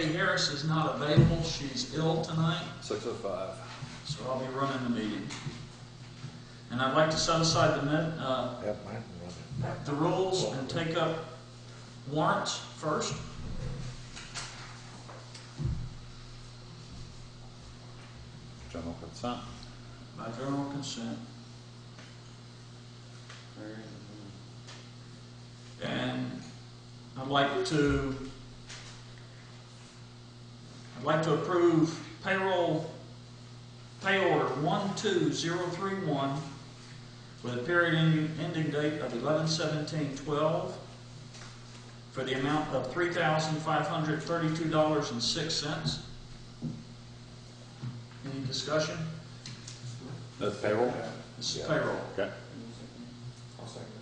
Debbie Harris is not available. She's ill tonight. 6:05. So I'll be running the meeting. And I'd like to set aside the rules and take up warrants first. General consent. By general consent. And I'd like to approve pay order 12031 with a period ending date of 11/17/12 for the amount of $3,532.06. Any discussion? That's payroll? This is payroll. Okay. I'll second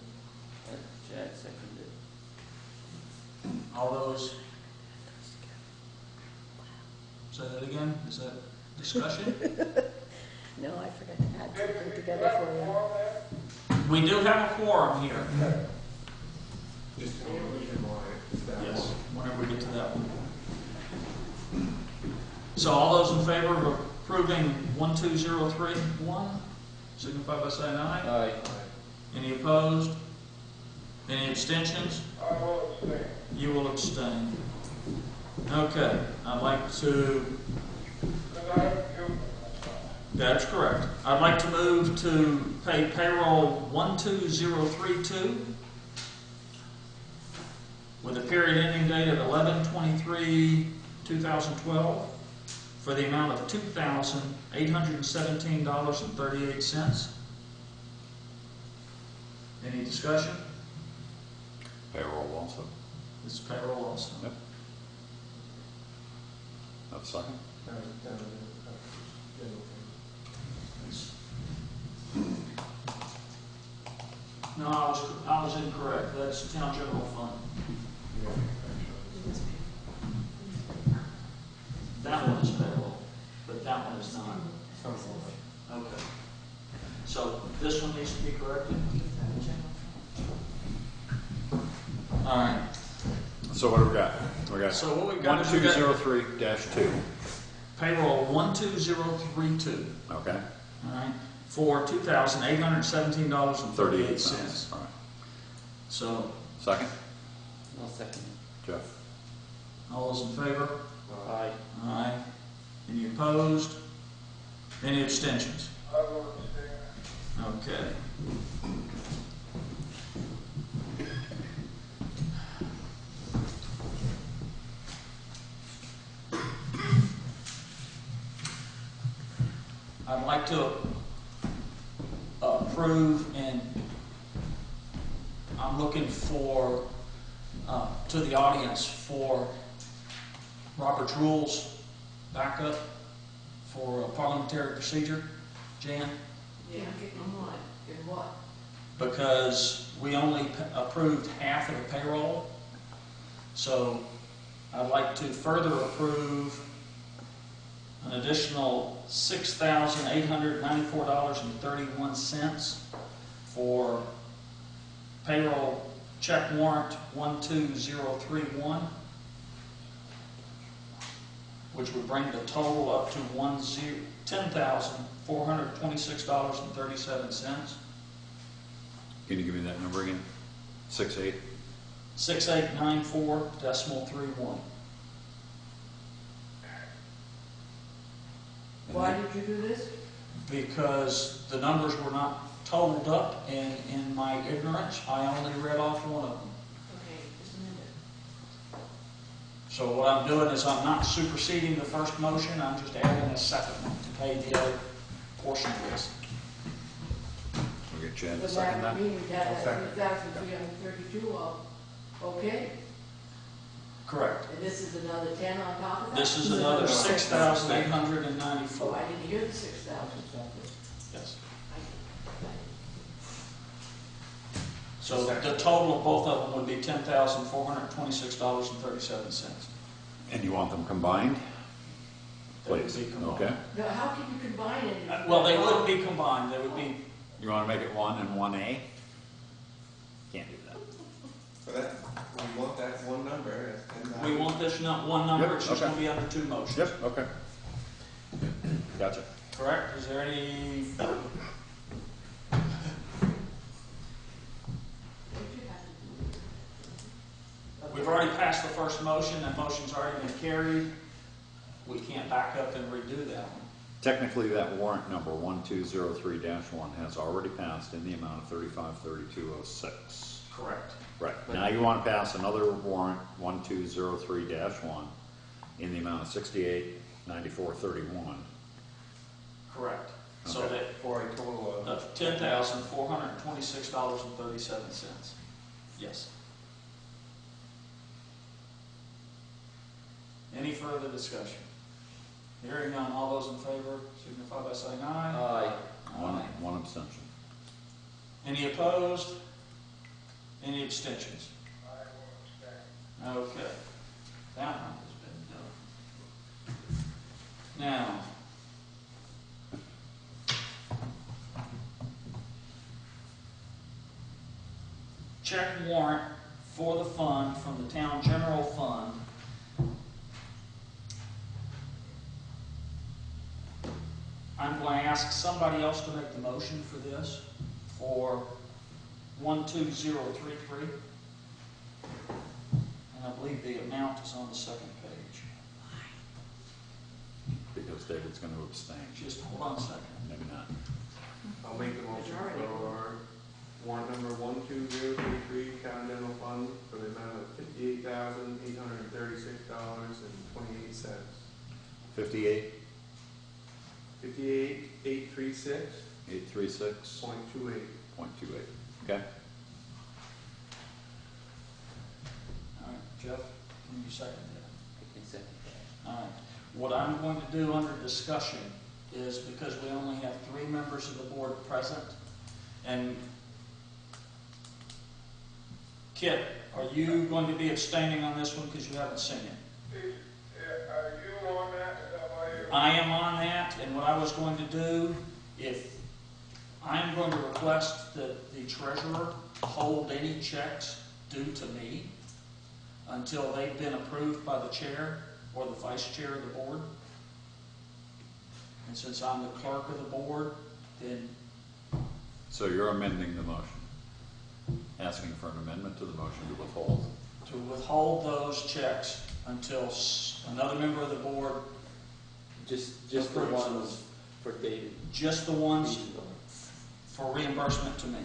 it. Chad seconded. All those. Say that again? Is that discussion? No, I forgot to add something together for you. We do have a quorum here. Just tell me why. Yes, whenever we get to that one. So all those in favor of approving 12031, signify by saying aye. Aye. Any opposed? Any abstentions? I will abstain. You will abstain. Okay, I'd like to... That's correct. I'd like to move to pay payroll 12032 with a period ending date of 11/23/2012 for the amount of $2,817.38. Any discussion? Payroll also. This is payroll also. Yep. Have a second? No, I was incorrect. That's town general fund. That one is payroll, but that one is not. Okay. So this one needs to be corrected? All right. So what do we got? We got So what we've got is we got 1203-2. payroll 12032. Okay. All right. For $2,817.38. All right. So Second? I'll second Jeff? all those in favor? it. Aye. Aye. Any opposed? Any abstentions? I will abstain. Okay. I'd like to approve, and I'm looking for, to the audience for Robert's Rules backup for parliamentary procedure. Jan? Yeah, in what? In what? Because we only approved half of the payroll. So I'd like to further approve an additional $6,894.31 for payroll check warrant 12031, which would bring the total up to $10,426.37. Can you give me that number again? 68? 6894.31. Why did you do this? Because the numbers were not totaled up, and in my ignorance, I only read off one of them. Okay, just a minute. So what I'm doing is I'm not superseding the first motion, I'm just adding a second one to pay the other portion of this. We'll get Chad to But second that that. means that I'll second. 3,332, okay? Correct. And this is another 10 on top of that? This is another Oh, 6,894. I didn't hear the 6,000. Yes. So the total of both of them would be $10,426.37. And you want them combined? They would Please. be combined. Okay. Now, how can you combine it? Well, they would be combined. They would be. You want to make it 1 and 1A? Can't do that. So that, we want that one number, that's We want this one number, Yep, it's just okay. gonna be under two motions. Yep, okay. Gotcha. Correct? Is there any, What you have to do? we've already passed the first motion, that motion's already been carried. We can't back up and redo that one. Technically, that warrant number 1203-1 has already passed in the amount of $3532.06. Correct. Right, now you want to pass another warrant, 1203-1, in the amount of $6894.31. Correct. So Okay. that, For a total of. of $10,426.37. Yes. Any further discussion? Hearing none, all those in favor signify by saying aye. Aye. One abstention. Any opposed? Any abstentions? Okay. That one has been done. Now, check warrant for the fund from the town general fund. I'm going to ask somebody else to make the motion for this, for 12033. And I believe the amount is on the second page. Because David's going to abstain. Just hold on a second. Maybe not. I'll make the motion for warrant number 12033, town general fund, for the amount of $58,836.28. 58, 58,836.28. 836.28. Okay? All right, Jeff, can you second that? I can second that. All right. What I'm going to do under discussion is, because we only have 3 members of the board present, and Kit, are you going to be abstaining on this one because you haven't seen it? Are you on that? Is that why you're? I am on that, and what I was going to do, I'm going to request that the treasurer hold any checks due to me until they've been approved by the chair or the vice chair of the board. And since I'm the clerk of the board, then So you're amending the motion. Asking for an amendment to the motion to withhold. to withhold those checks until another member of the board, Just the Approves ones for David. just the ones for reimbursement to me.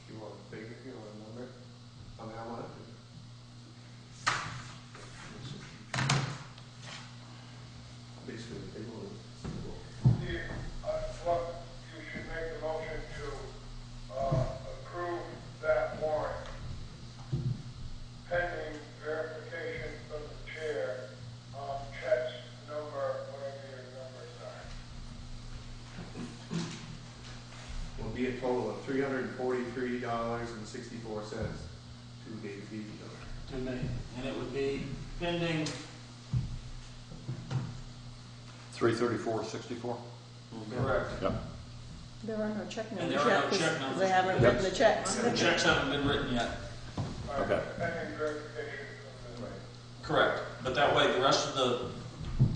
You want a figure, you want a number on how much? Basically, the table is. What, you should make a motion to approve that warrant pending verification from the chair on checks number, whatever your numbers are. Will be a total of $343.64 to David Beebe. To me. And it would be pending, 334.64? correct. Yep. There are no check And numbers there are no yet, check because numbers. they haven't Yep. written the checks. The checks haven't been written yet. Okay. Pending verification from the. Correct. But that way, the rest of the, You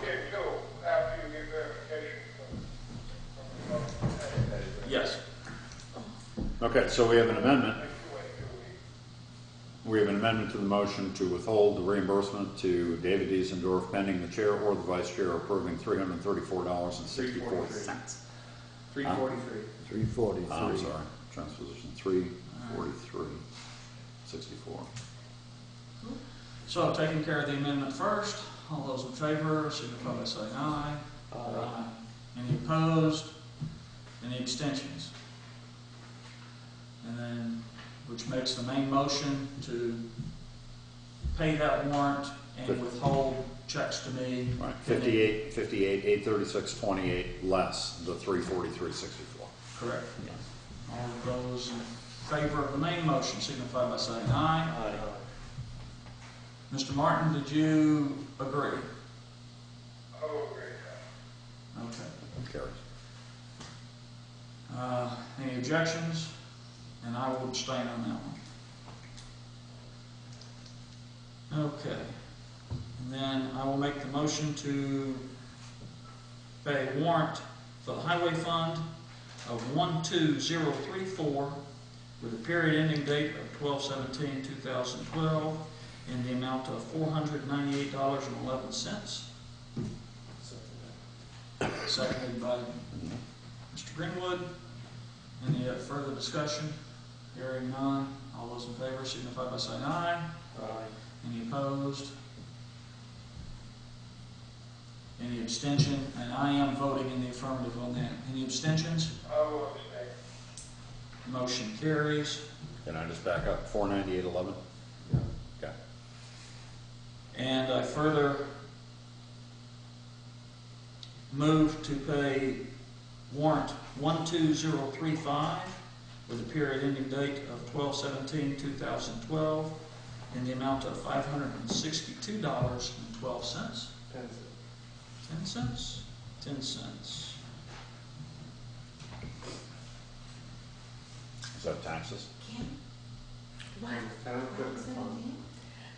get two after you get verification from the. yes. Okay, so we have an amendment. Make you wait 2 weeks. We have an amendment to the motion to withhold the reimbursement to David Diesendorf pending the chair or the vice chair approving $334.64. 343. 343. I'm sorry, transposition 343.64. So, taking care of the amendment first, all those in favor, signify by saying aye. Aye. Any opposed? Any abstentions? And then, which makes the main motion to pay that warrant and withhold checks to me. Right, 836.28 less the 343.64. Correct. All of those in favor of the main motion signify by saying aye. Aye. Mr. Martin, did you agree? Oh, great. Okay. Carries. Any objections? And I will abstain on that one. Okay. And then I will make the motion to pay a warrant for the highway fund of 12034 with a period ending date of 12/17/2012 in the amount of $498.11. Seconded by Mr. Greenwood. Any further discussion? Hearing none. All those in favor signify by saying aye. Aye. Any opposed? Any abstention? And I am voting in the affirmative on that. Any abstentions? I will abstain. Motion carries. Can I just back up? 498.11? Yeah. Okay. And I further move to pay warrant 12035 with a period ending date of 12/17/2012 in the amount of $562.12. 10 cents. 10 cents? 10 cents. Is that taxes? What? Town equipment fund.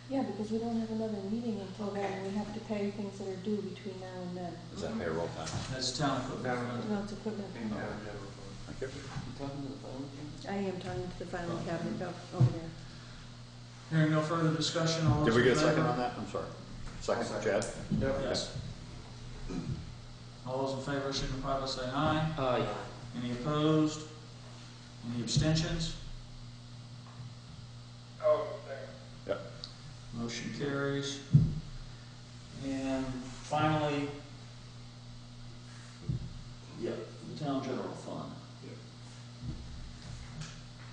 Yeah, because we don't have another meeting until then. We have to pay things that are due between now and then. Is that payroll tax? That's town equipment fund. No, it's equipment. In town general fund. Thank you. You talking to the phone? I am talking to the filing cabinet over there. Hearing no further discussion, all Did those we in get a second favor? on that? I'm sorry. Second, I'll Chad? Yep. Yes. All those in favor signify by saying aye. Aye. Any opposed? Any abstentions? I will abstain. Yep. Motion carries. And finally, the town general fund.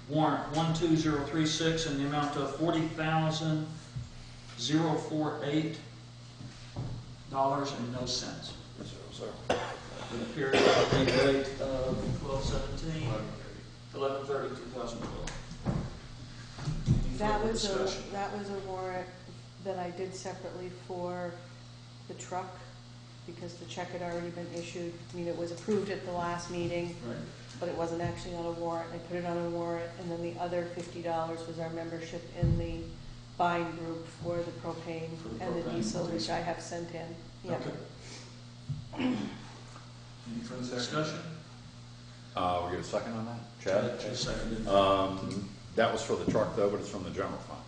Warrant 12036 in the amount of $40,048 and no cents. So, For the period of the date of 12/17, 11/30/2012. Any That further was discussion? that was a warrant that I did separately for the truck because the check had already been issued. I mean, it was approved at the last meeting, Right. but it wasn't actually on a warrant. I put it on a warrant, and then the other $50 was our membership in the buying group for the propane For the and the propane. diesel, which I have sent in. Yeah. Okay. Any further discussion? we get a second on that? Chad? Chad seconded. That was for the truck though, but it's from the general fund.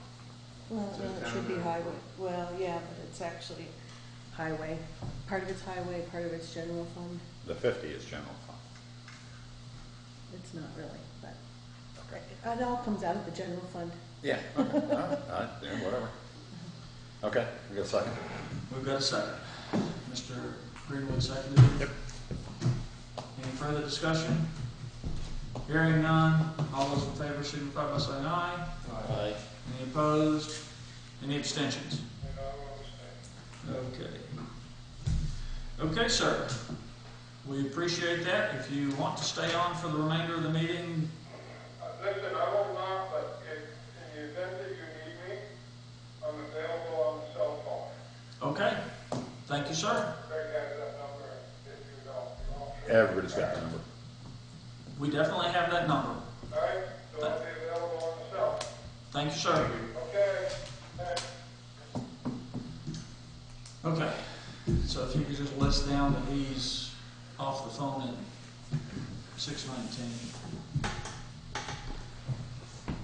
Well, no, it should be highway. Well, yeah, but it's actually highway. Part of it's highway, part of it's general fund. The 50 is general fund. It's not really, but it all comes out of the general fund. Yeah. Okay. All right. Yeah, whatever. Okay, we got a second. We've got a second. Mr. Greenwood seconded it. Yep. Any further discussion? Hearing none, all those in favor signify by saying aye. Aye. Any opposed? Any abstentions? And I will abstain. Okay. Okay, sir. We appreciate that. If you want to stay on for the remainder of the meeting, Listen, I will not, but if, in the event that you need me, I'm available on the cell phone. okay. Thank you, sir. Greg has that number if you don't. Everybody's got the number. We definitely have that number. All right, so I'll be available on the cell. Thank you, sir. Okay, thanks. Okay. So if you could just list down that he's off the phone at 6:19.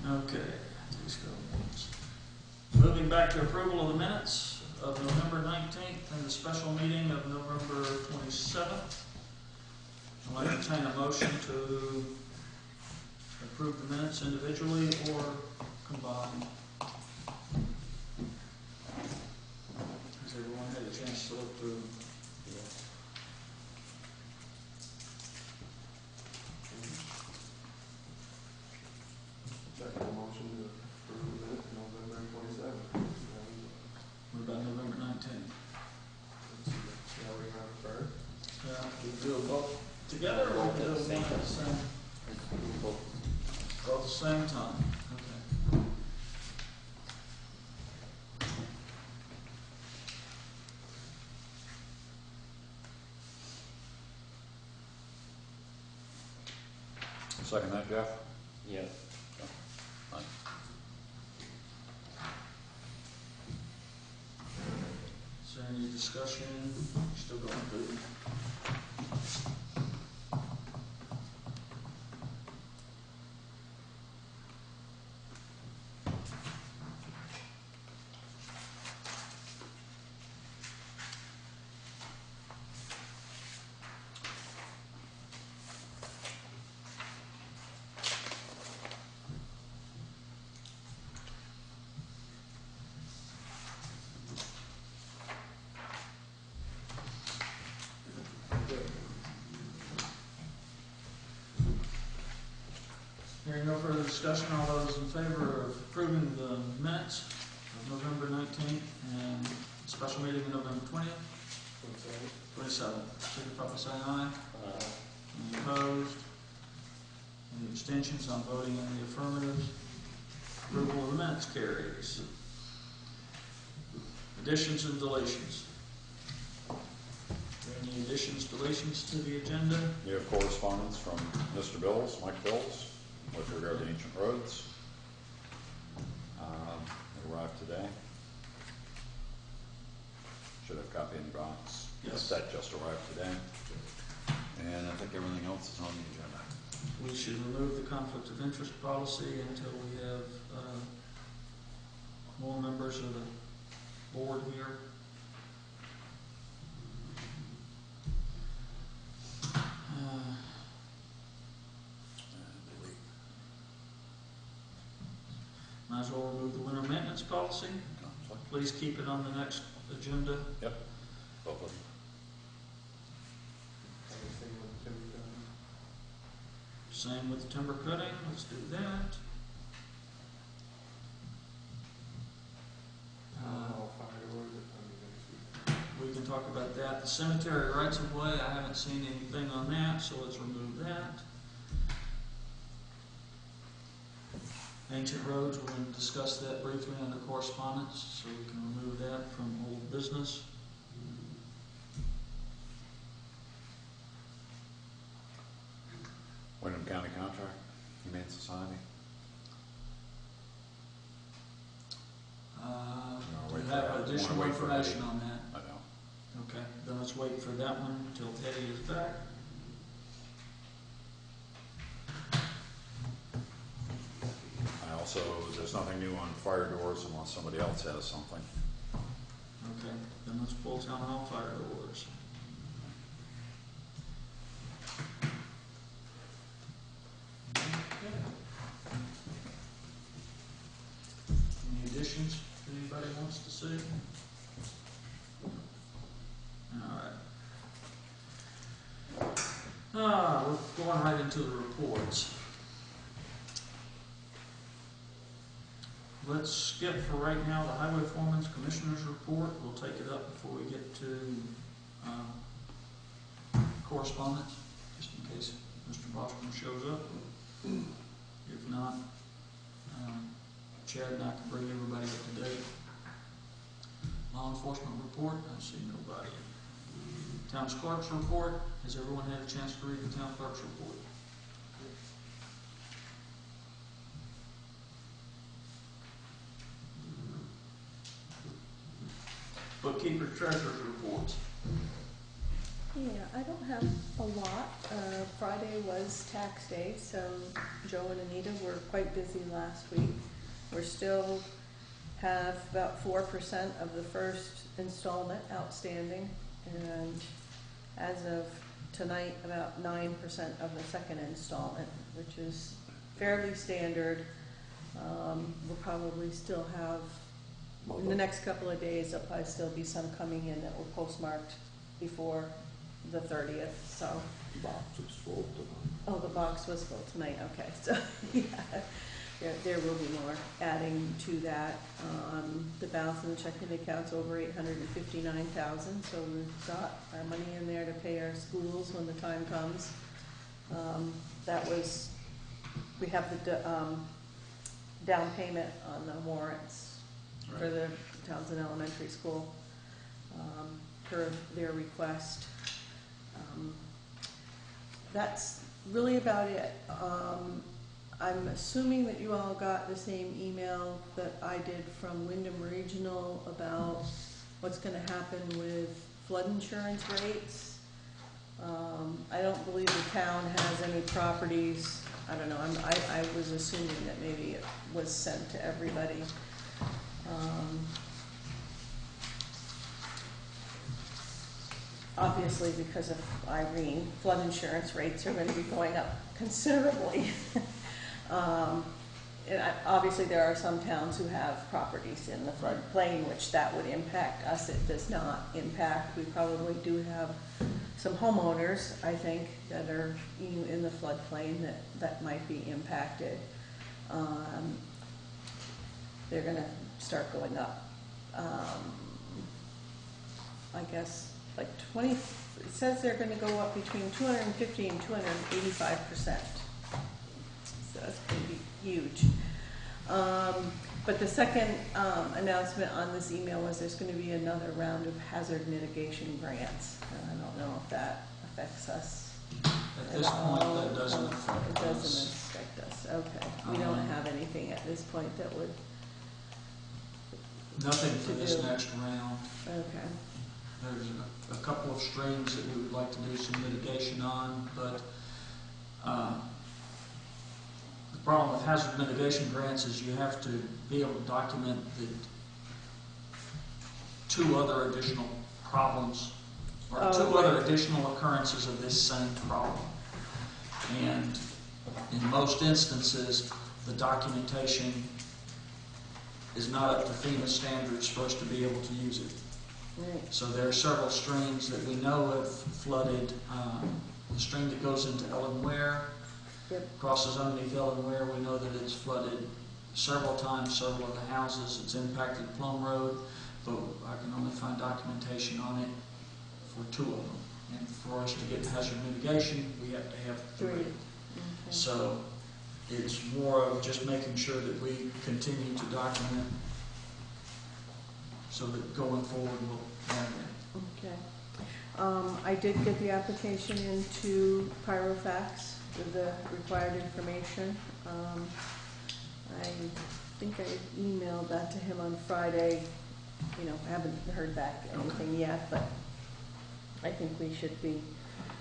Okay. Let's go. Moving back to approval of the minutes of November 19th and the special meeting of November 27th. I'll entertain a motion to approve the minutes individually or combined. Has everyone had a chance to look through? Second motion to approve it, November 27th. What about November 19th? See how we have first. We do them both together or we do them one at the same, both at the same time? Okay. that, Jeff? Yes. Fine. Is there any discussion? Still going through. Hearing no further discussion, all those in favor of approving the minutes of November 19th and special meeting of November 20th, 27th, signify by saying aye. Any opposed? Any abstentions? I'm voting in the affirmative. Approval of the minutes carries. Additions and deletions. Are there any additions, deletions to the agenda? We have correspondence from Mr. Bills, Mike Bills, with regard to ancient roads. It arrived today. Should have a copy in the box. Yes. That just arrived today. And I think everything else is on the agenda. We should remove the conflict of interest policy until we have more members of the board here. Delete. Might as well remove the winter maintenance policy. Conflict. Please keep it on the next agenda. Yep, both of them. Same with timber cutting. Same with the timber cutting. Let's do that. Fire doors are coming next week. We can talk about that. The cemetery rights of way, I haven't seen anything on that, so let's remove that. Ancient roads, we're going to discuss that briefly under correspondence, so we can remove that from old business. Wyndham County contract, Humane Society. Do wait you for have that. additional Wanna wait for information Eddie. on that? I know. Okay, then let's wait for that one until Eddie is back. I also, there's nothing new on fire doors unless somebody else has something. Okay, then let's pull town hall fire doors. Okay. Any additions anybody wants to see? Alright. We're going right into the reports. Let's skip for right now the highway foreman's commissioner's report. We'll take it up before we get to correspondence, just in case Mr. Bostrom shows up. If not, Chad and I can bring everybody up to date. Law enforcement report, I see nobody. Town clerk's report, has everyone had a chance to read the town clerk's report? Bookkeeper treasurer's reports. Yeah, I don't have a lot. Friday was tax day, so Joe and Anita were quite busy last week. We're still have about 4% of the first installment outstanding, and as of tonight, about 9% of the second installment, which is fairly standard. We'll probably still have, in the next couple of days, there'll probably still be some coming in that were postmarked before the 30th, so. Box is full tonight. Oh, the box was full tonight, okay, so, yeah, there will be more adding to that. The balance in the checking account's over $859,000, so we've got our money in there to pay our schools when the time comes. That was, we have the down payment on the warrants for the Townsend Elementary School, per their request. That's really about it. I'm assuming that you all got the same email that I did from Wyndham Regional about what's gonna happen with flood insurance rates. I don't believe the town has any properties, I don't know, I was assuming that maybe it was sent to everybody. Obviously, because of Irene, flood insurance rates are going to be going up considerably. Obviously, there are some towns who have properties in the floodplain, which that would impact us. It does not impact. We probably do have some homeowners, I think, that are in the floodplain that might be impacted. They're going to start going up. I guess like 20, it says they're going to go up between 250 and 285%. So that's going to be huge. But the second announcement on this email was there's going to be another round of hazard mitigation grants. And I don't know if that affects us. At this point, that doesn't affect It doesn't us. affect us, okay. We don't have anything at this point that would, Nothing for to this do. next round. okay. There's a couple of streams that we would like to do some mitigation on, but the problem with hazard mitigation grants is you have to be able to document the 2 other additional problems, or Oh, 2 right. other additional occurrences of this same problem. And in most instances, the documentation is not up to FEMA standards for us to be able to use it. Right. So there are several streams that we know have flooded. The stream that goes into Ellen Ware, Yep. crosses underneath Ellen Ware, we know that it's flooded several times, several of the houses. It's impacted Plum Road, but I can only find documentation on it for 2 of them. And for us to get hazard mitigation, we have to have 3. Okay. So it's more of just making sure that we continue to document so that going forward we'll have that. Okay. I did get the application into Pyrofax with the required information. I think I emailed that to him on Friday. You know, I haven't heard back anything yet, but I think we should be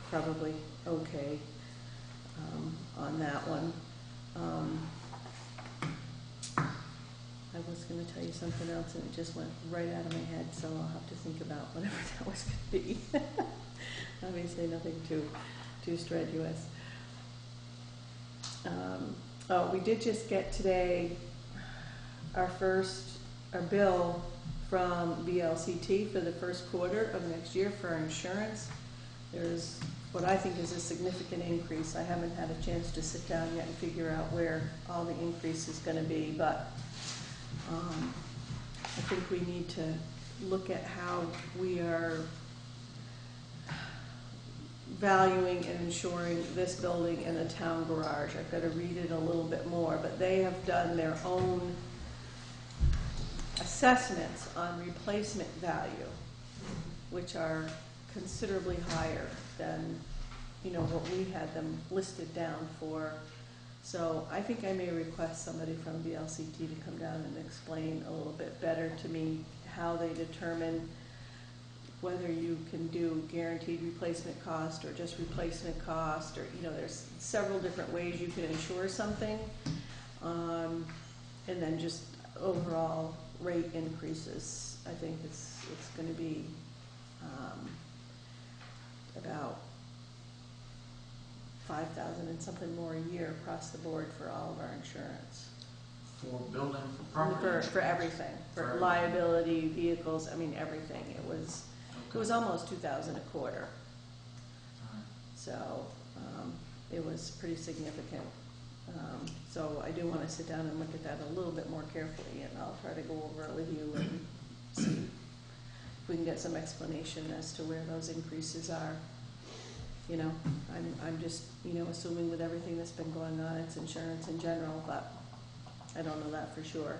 probably okay on that one. I was going to tell you something else and it just went right out of my head, so I'll have to think about whatever that was going to be. Obviously nothing too strenuous. We did just get today our bill from VLCT for the first quarter of next year for our insurance. There's what I think is a significant increase. I haven't had a chance to sit down yet and figure out where all the increase is going to be, but I think we need to look at how we are valuing and insuring this building and the town garage. I've got to read it a little bit more, but they have done their own assessments on replacement value, which are considerably higher than, you know, what we had them listed down for. So I think I may request somebody from VLCT to come down and explain a little bit better to me how they determine whether you can do guaranteed replacement cost or just replacement cost, or, you know, there's several different ways you can insure something. And then just overall rate increases. I think it's going to be about $5,000 and something more a year across the board for all of our insurance. For building, for property For insurance. everything, For for everything. liability, vehicles, I mean, everything. It was almost $2,000 a quarter. Alright. So it was pretty significant. So I do want to sit down and look at that a little bit more carefully, and I'll try to go over it with you and see if we can get some explanation as to where those increases are. You know, I'm just, you know, assuming with everything that's been going on, it's insurance in general, but I don't know that for sure.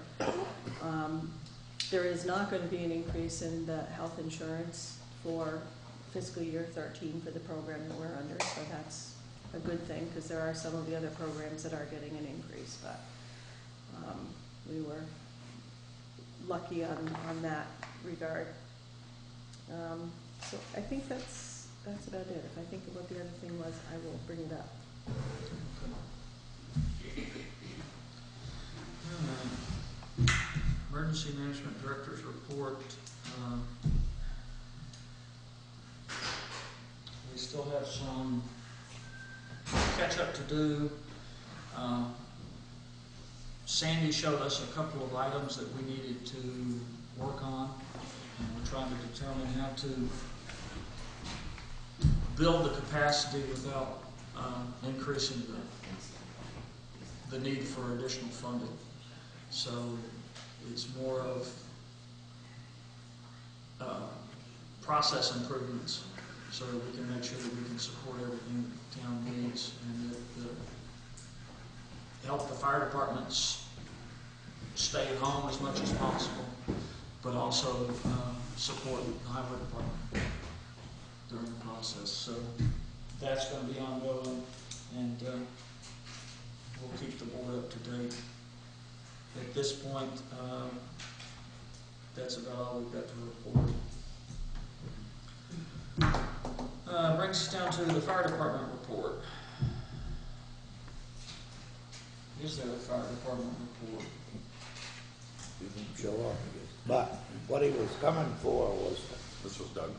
There is not going to be an increase in the health insurance for fiscal year 13 for the program that we're under, so that's a good thing, because there are some of the other programs that are getting an increase, but we were lucky on that regard. So I think that's about it. If I think of what the other thing was, I will bring it up. Emergency Management Director's report. We still have some catch up to do. Sandy showed us a couple of items that we needed to work on, and we're trying to determine how to build the capacity without increasing the need for additional funding. So it's more of process improvements so that we can make sure that we can support everything that the town needs, and that help the fire departments stay at home as much as possible, but also support the highway department during the process. So that's going to be ongoing, and we'll keep the board up to date. At this point, that's about all we've got to report. Brings us down to the fire department report. Is there a fire department report? He didn't show up again. But what he was coming for was, This was Doug?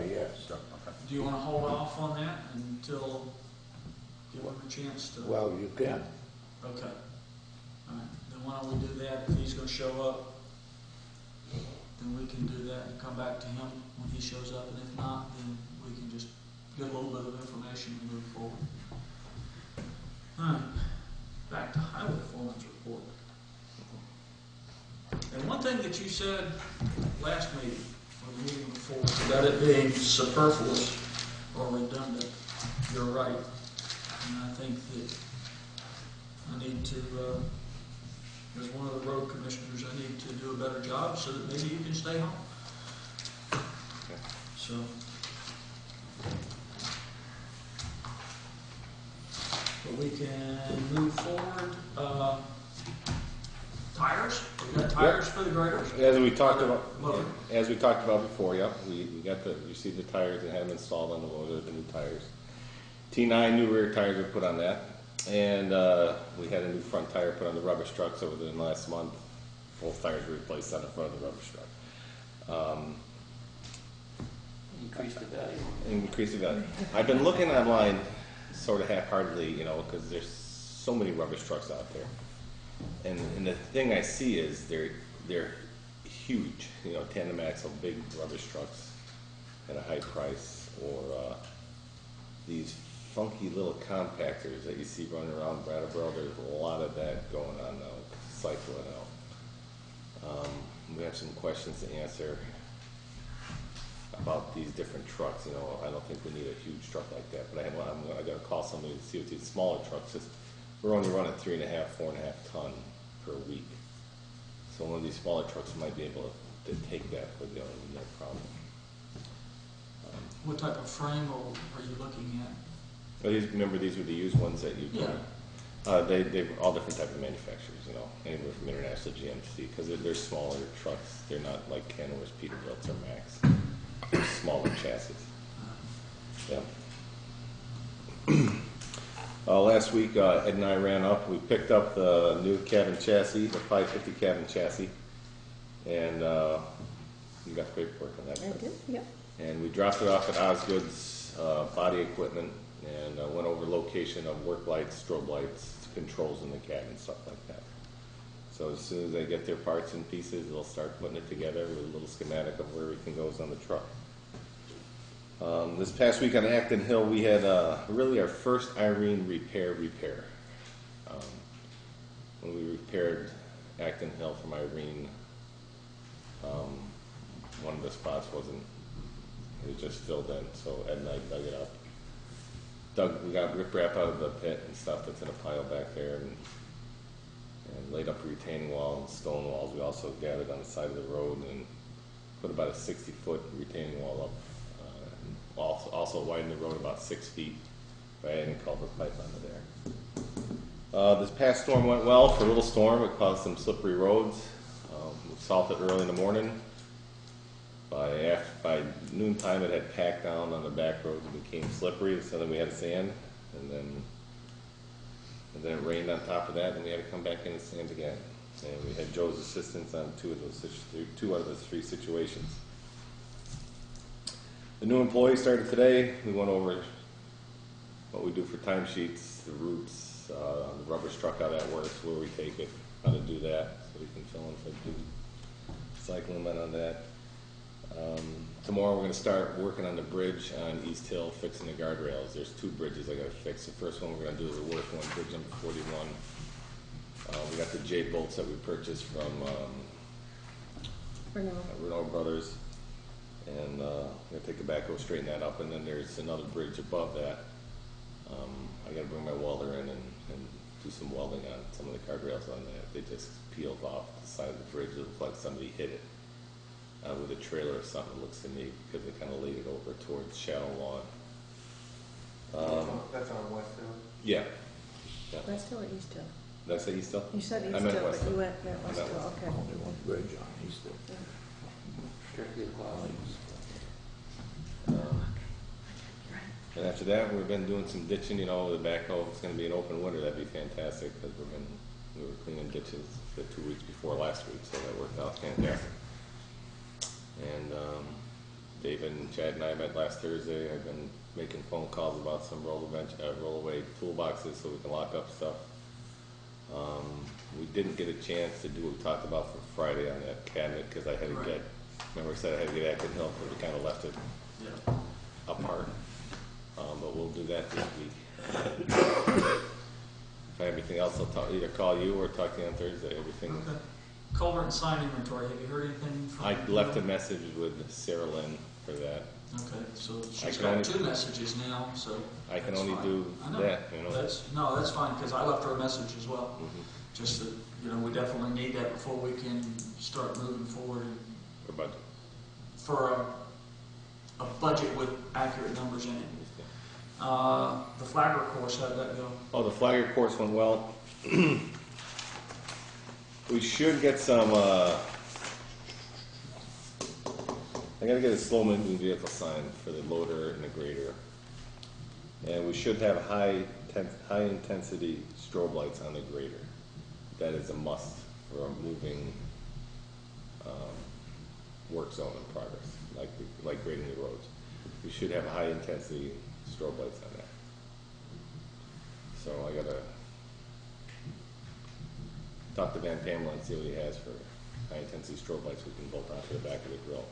yes. Doug, okay. Do you want to hold off on that until give him a chance to? Well, you can. Okay. All right. Then why don't we do that? If he's going to show up, then we can do that and come back to him when he shows up. And if not, then we can just get a little bit of information and move forward. All right. Back to highway foreman's report. And one thing that you said last meeting, or the meeting before, about it being superfluous or redundant, you're right. And I think that I need to, as one of the road commissioners, I need to do a better job so that maybe you can stay home. So. But we can move forward. Tires? We got tires for the graders? As we talked about, Loader. as we talked about before, yep, we received the tires and had them installed on the loader, the new tires. T9 new rear tires were put on that, and we had a new front tire put on the rubbish trucks over the last month. Both tires were replaced on the front of the rubbish truck. Increase the value. Increase the value. I've been looking online sort of half-heartedly, because there's so many rubbish trucks out there. And the thing I see is they're huge, tandem axle, big rubbish trucks at a high price, or these funky little compactors that you see running around Brattleboro. There's a lot of that going on now, cycling out. We have some questions to answer about these different trucks. I don't think we need a huge truck like that, but I got to call somebody to see what these smaller trucks is. We're only running 3.5, 4.5 ton per week. So one of these smaller trucks might be able to take that with no problem. What type of frame are you looking at? Well, remember, these were the used ones that you bought. They were all different type of manufacturers, anywhere from International GMC, because they're smaller trucks. They're not like Kenworth, Peterbilt's, or Max. They're smaller chassis. Yeah. Last week, Ed and I ran up. We picked up the new cabin chassis, the 550 cabin chassis, and you got the paperwork on that. I did, yeah. And we dropped it off at Osgood's Body Equipment, and went over location of work lights, strobe lights, controls in the cabin, stuff like that. So as soon as they get their parts and pieces, they'll start putting it together with a little schematic of where everything goes on the truck. This past week on Acton Hill, we had really our first Irene repair. When we repaired Acton Hill from Irene, one of the spots it was just filled in, so Ed and I dug it up. We got riprap out of the pit and stuff that's in a pile back there, and laid up a retaining wall and stone walls. We also gathered on the side of the road and put about a 60-foot retaining wall up. Also widened the road about 6 feet by adding culvert pipe onto there. This past storm went well for a little storm. It caused some slippery roads. We salted early in the morning. By noontime, it had packed down on the back roads and became slippery. So then we had sand, and then it rained on top of that, and we had to come back in and sand again. And we had Joe's assistance on two out of those three situations. The new employee started today. We went over what we do for timesheets, the routes, the rubbish truck, how that works, where we take it, how to do that, so we can fill in for the cycle limit on that. Tomorrow we're going to start working on the bridge on East Hill, fixing the guardrails. There's two bridges I got to fix. The first one we're going to do is the worst one, bridge number 41. We got the J bolts that we purchased from Renault Brothers, and we're going to take the backhoe, straighten that up, and then there's another bridge above that. I got to bring my welder in and do some welding on some of the guardrails on that. They just peeled off the side of the bridge. It looked like somebody hit it with a trailer or something, it looks to me, because they kind of laid it over towards Shadow Lawn. That's on West Hill. Yeah. West Hill or East Hill? Did I say East Hill? You said I East meant Hill, West but you Hill. went West meant Hill, West okay. Only one bridge on East Hill. Strictly across. And after that, we've been doing some ditching, you know, the backhoe. If it's going to be an open winter, that'd be fantastic, because we were cleaning ditches the 2 weeks before last week, so that worked out fantastic. And David and Chad and I met last Thursday. I've been making phone calls about some roll-away toolboxes so we can lock up stuff. We didn't get a chance to do what we talked about for Friday on that cabinet, because I had to get, remember I said I had to get Acton Hill, because we kind of left it apart. But we'll do that this week. If I have anything else, I'll either call you or talk to you on Thursday. Everything. Okay. Culvert and sign inventory, have you heard anything from? I left a message with Sarah Lynn for that. Okay, so she's can got only- 2 messages now, so. I can that's only fine. do I know. that, you know. That's fine, because I left her a message as well. Mm-hmm. Just that, you know, we definitely need that before we can start moving forward and For budget. for a budget with accurate numbers in it. The flagger course, how did that go? Oh, the flagger course went well. We should get some, I gotta get a slow moving vehicle sign for the loader and the grader. And we should have high intensity strobe lights on the grader. That is a must for a moving work zone in progress, like grading the roads. We should have high intensity strobe lights on that. So I gotta talk to Van Pamela and see what he has for high intensity strobe lights we can bolt onto the back of the grill.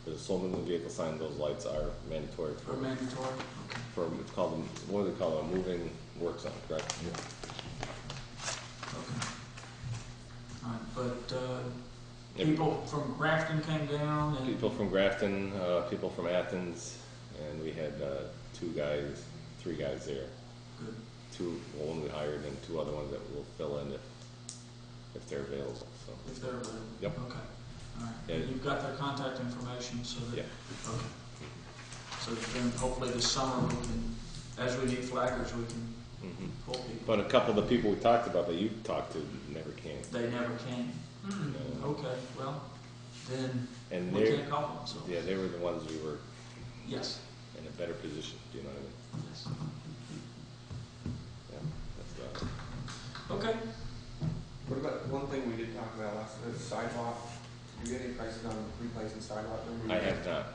For the slow moving vehicle sign, those lights are mandatory Or mandatory? Okay. it's called, what do they call it, a moving work zone, correct? Okay. All right, but people from Grafton came down and. People from Grafton, people from Athens, and we had three guys there. Good. One we hired and 2 other ones that will fill in if they're available. So If they're available? Yep. Okay. All right. Yeah. And you've got their contact information so that. Yeah. Okay. So then hopefully this summer we can, as we need flaggers, we can pull people. But a couple of the people we talked about that you talked to never came. They never came. No. Okay, well, then And we they're, can't call them, so. yeah, they were the ones we were Yes, in a better position. Do you know what I mean? yes. Yeah, that's Okay. What about, one thing we did talk about last, the sidewalk, did you get any prices on replacing sidewalk? I have not.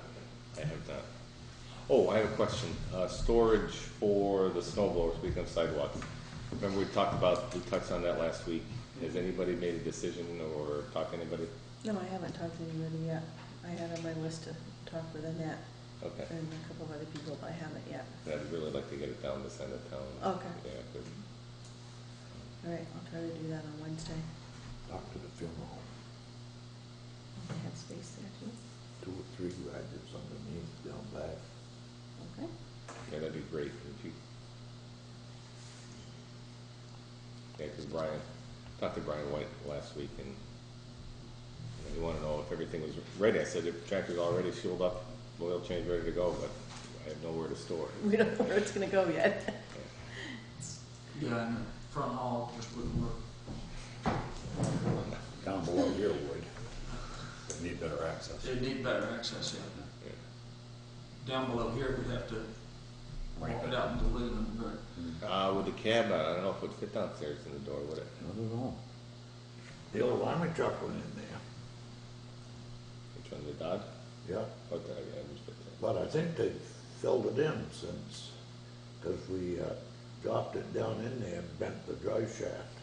Oh, I have a question. Storage for the snow blower, speaking of sidewalks. Remember we touched on that last week. Has anybody made a decision or talked to anybody? No, I haven't talked to anybody yet. I had on my list to talk with Annette Okay. and a couple of other people, but I haven't yet. I'd really like to get it down this end of town. Okay. Yeah, 'cause All right, I'll try to do that on Wednesday. Up to the funeral home, They have space there too. 2 or 3 graduates underneath, down back. Okay. yeah, that'd be great if you. Yeah, because talked to Brian White last week, and he wanted to know if everything was ready. I said the tractor's already fueled up, oil change ready to go, but I have nowhere to store it. We don't know where it's gonna go yet. Yeah, and the front hall just wouldn't work. Down below here would. They need better access. It'd need better access, yeah. Down below here, we'd have to walk it out into the living room, but With the cab, I don't know if it would fit downstairs in the door, would it? I don't know. The old army truck went in there, Which one, the Dodge? yeah, Oh, yeah, it would fit there. but I think they filled it in since, because we dropped it down in there and bent the drive shaft.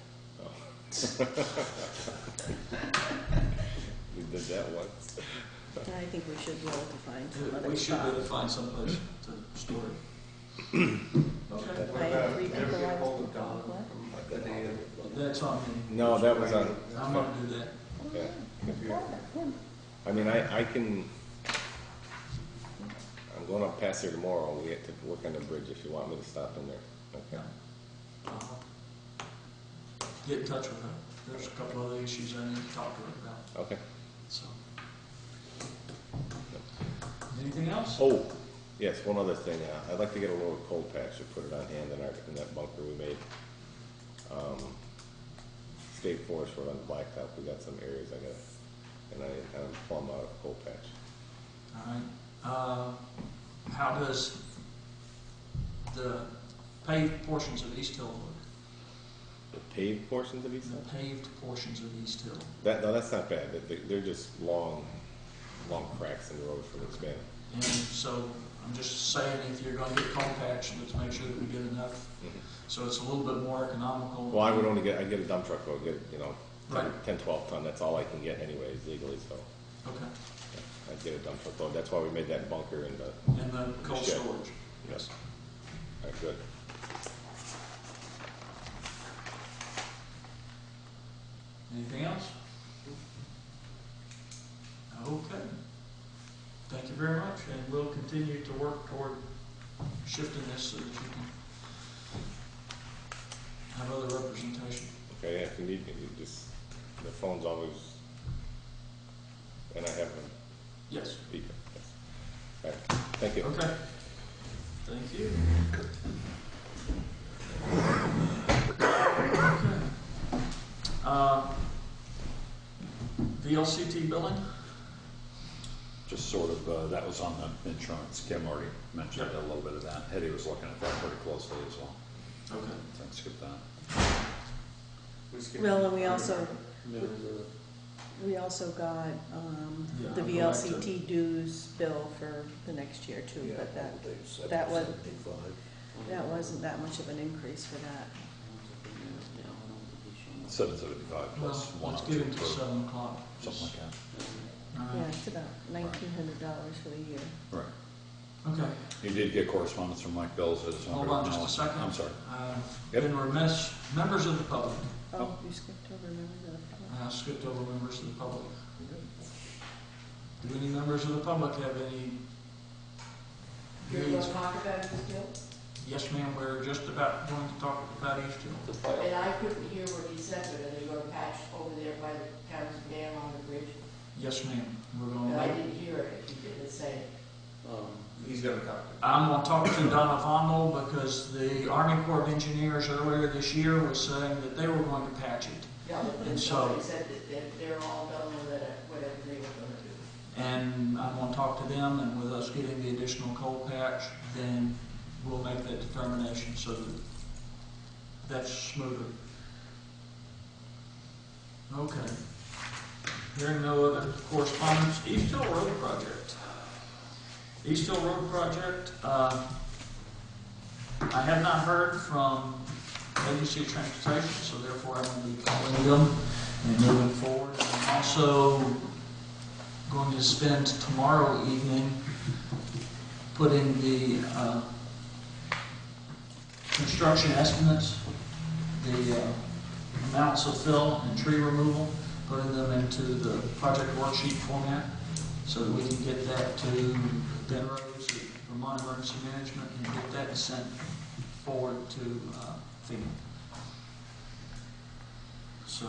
We did that once. I think we should be able to find some other we should be spot. able to find someplace to store it. Okay, Was I that- have 3 did you ever people get on hold of speaker. Don What? from the data? that's on me. No, that was on, I'm gonna do that. yeah. I mean, I can, I'm going up past there tomorrow, we get to work on the bridge if you want me to stop in there. Okay. Get in touch with her. There's a couple other issues I need to talk to her about, Okay. so. Anything else? Oh, yes, one other thing, I'd like to get a little cold patch to put it on hand in that bunker we made. State Forest Road on the blacktop, we got some areas I got, and I'm plumb out of cold patch. All right. How does the paved portions of East Hill look? The paved portions of East Hill? The paved portions of East Hill. No, that's not bad, they're just long cracks in the road from expanding. And so I'm just saying, if you're gonna get cold patch, let's make sure that we get enough, Mhm. so it's a little bit more economical. Well, I would only get a dump truck load, get, 10, Right. 12 ton, that's all I can get anyways legally, so Okay. I'd get a dump truck load. That's why we made that bunker in the, And the cold Shed. storage. yes. All right, good. Anything else? Okay. Thank you very much, and we'll continue to work toward shifting this so that you can have other representation. Okay, yeah, if you need me, you just, the phone's always, and I have a Yes. speaker, yes. All right, thank you. Okay. Thank you. Okay. VLCT billing? Just sort of, that was on the insurance. Kim already mentioned a little bit of that. Hetty was looking at that pretty closely as well. Okay. So I'd skip that. We skipped Well, and we also members of got, Yeah, the I'll go back to- VLCT dues bill for the next year too, Yeah, but they that was- 75. that wasn't that much of an increase for that. 775 plus Well, let's get 102 into per, 7 o'clock. something like that. Yeah, it's about $1,900 for the year. Right. Okay. You did get correspondence from Mike Bills. I just wanted Hold to on know- just a second. I'm sorry. Been remiss, members of the public. Oh, you skipped over members of the public. I skipped over members of the public. Do any members of the public have any You're needs? going to talk about this still? Yes, ma'am, we're just about going to talk about East Hill. And I couldn't hear what he said, but are they going to patch over there by the town's dam on the bridge? Yes, ma'am, we're going But I to, didn't hear it, he didn't say. He's gonna talk to. I'm going to talk to Donna Fondel because the Army Corps of Engineers earlier this year was saying that they were going to patch it. Yeah, And so- they said that they're all done with it, whatever they were going to do. And I'm going to talk to them, and with us getting the additional coal patch, then we'll make that determination so that that's smoother. Okay. Hearing no other correspondence, East Hill Road project. East Hill Road project, I have not heard from Agency of Transportation, so therefore I'm going to be calling them and moving forward. I'm also going to spend tomorrow evening putting the construction estimates, the amounts of fill and tree removal, putting them into the project worksheet format so that we can get that to Ben Rose at Vermont Emergency Management and get that sent forward to FEMA. So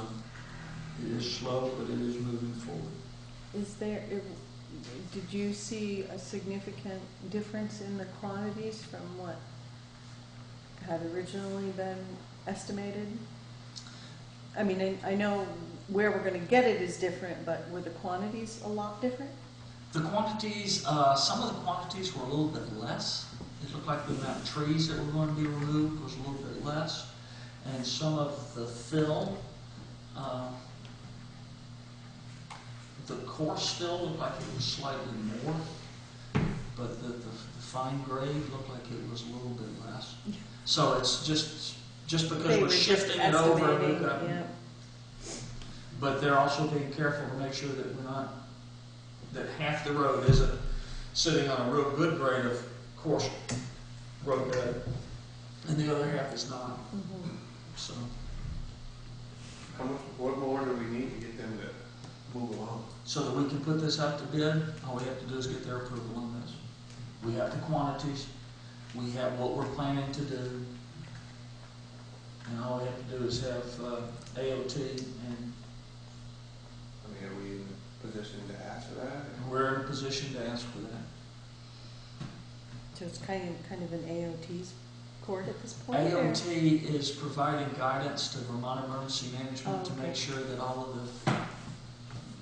it is slow, but it is moving forward. Is there, did you see a significant difference in the quantities from what had originally been estimated? I mean, I know where we're gonna get it is different, but were the quantities a lot different? The quantities, some of the quantities were a little bit less. It looked like the amount of trees that were going to be removed was a little bit less. And some of the fill, the coarse fill looked like it was slightly more, but the fine grade looked like it was a little bit less. So it's just because They we're were just shifting it over, we've estimating, got, yeah. but they're also being careful to make sure that we're not, that half the road isn't sitting on a real good grade of coarse road bed, and the other half is not. Mhm. So How much, what more do we need to get them to move along? so that we can put this out to bid, all we have to do is get their approval on this. We have the quantities, we have what we're planning to do, and all we have to do is have AOT, and I mean, are we in a position to ask for that? we're in a position to ask for that. So it's kind of an AOT's court at this point? or- AOT is providing guidance to Vermont Emergency Management to Oh, okay. make sure that all of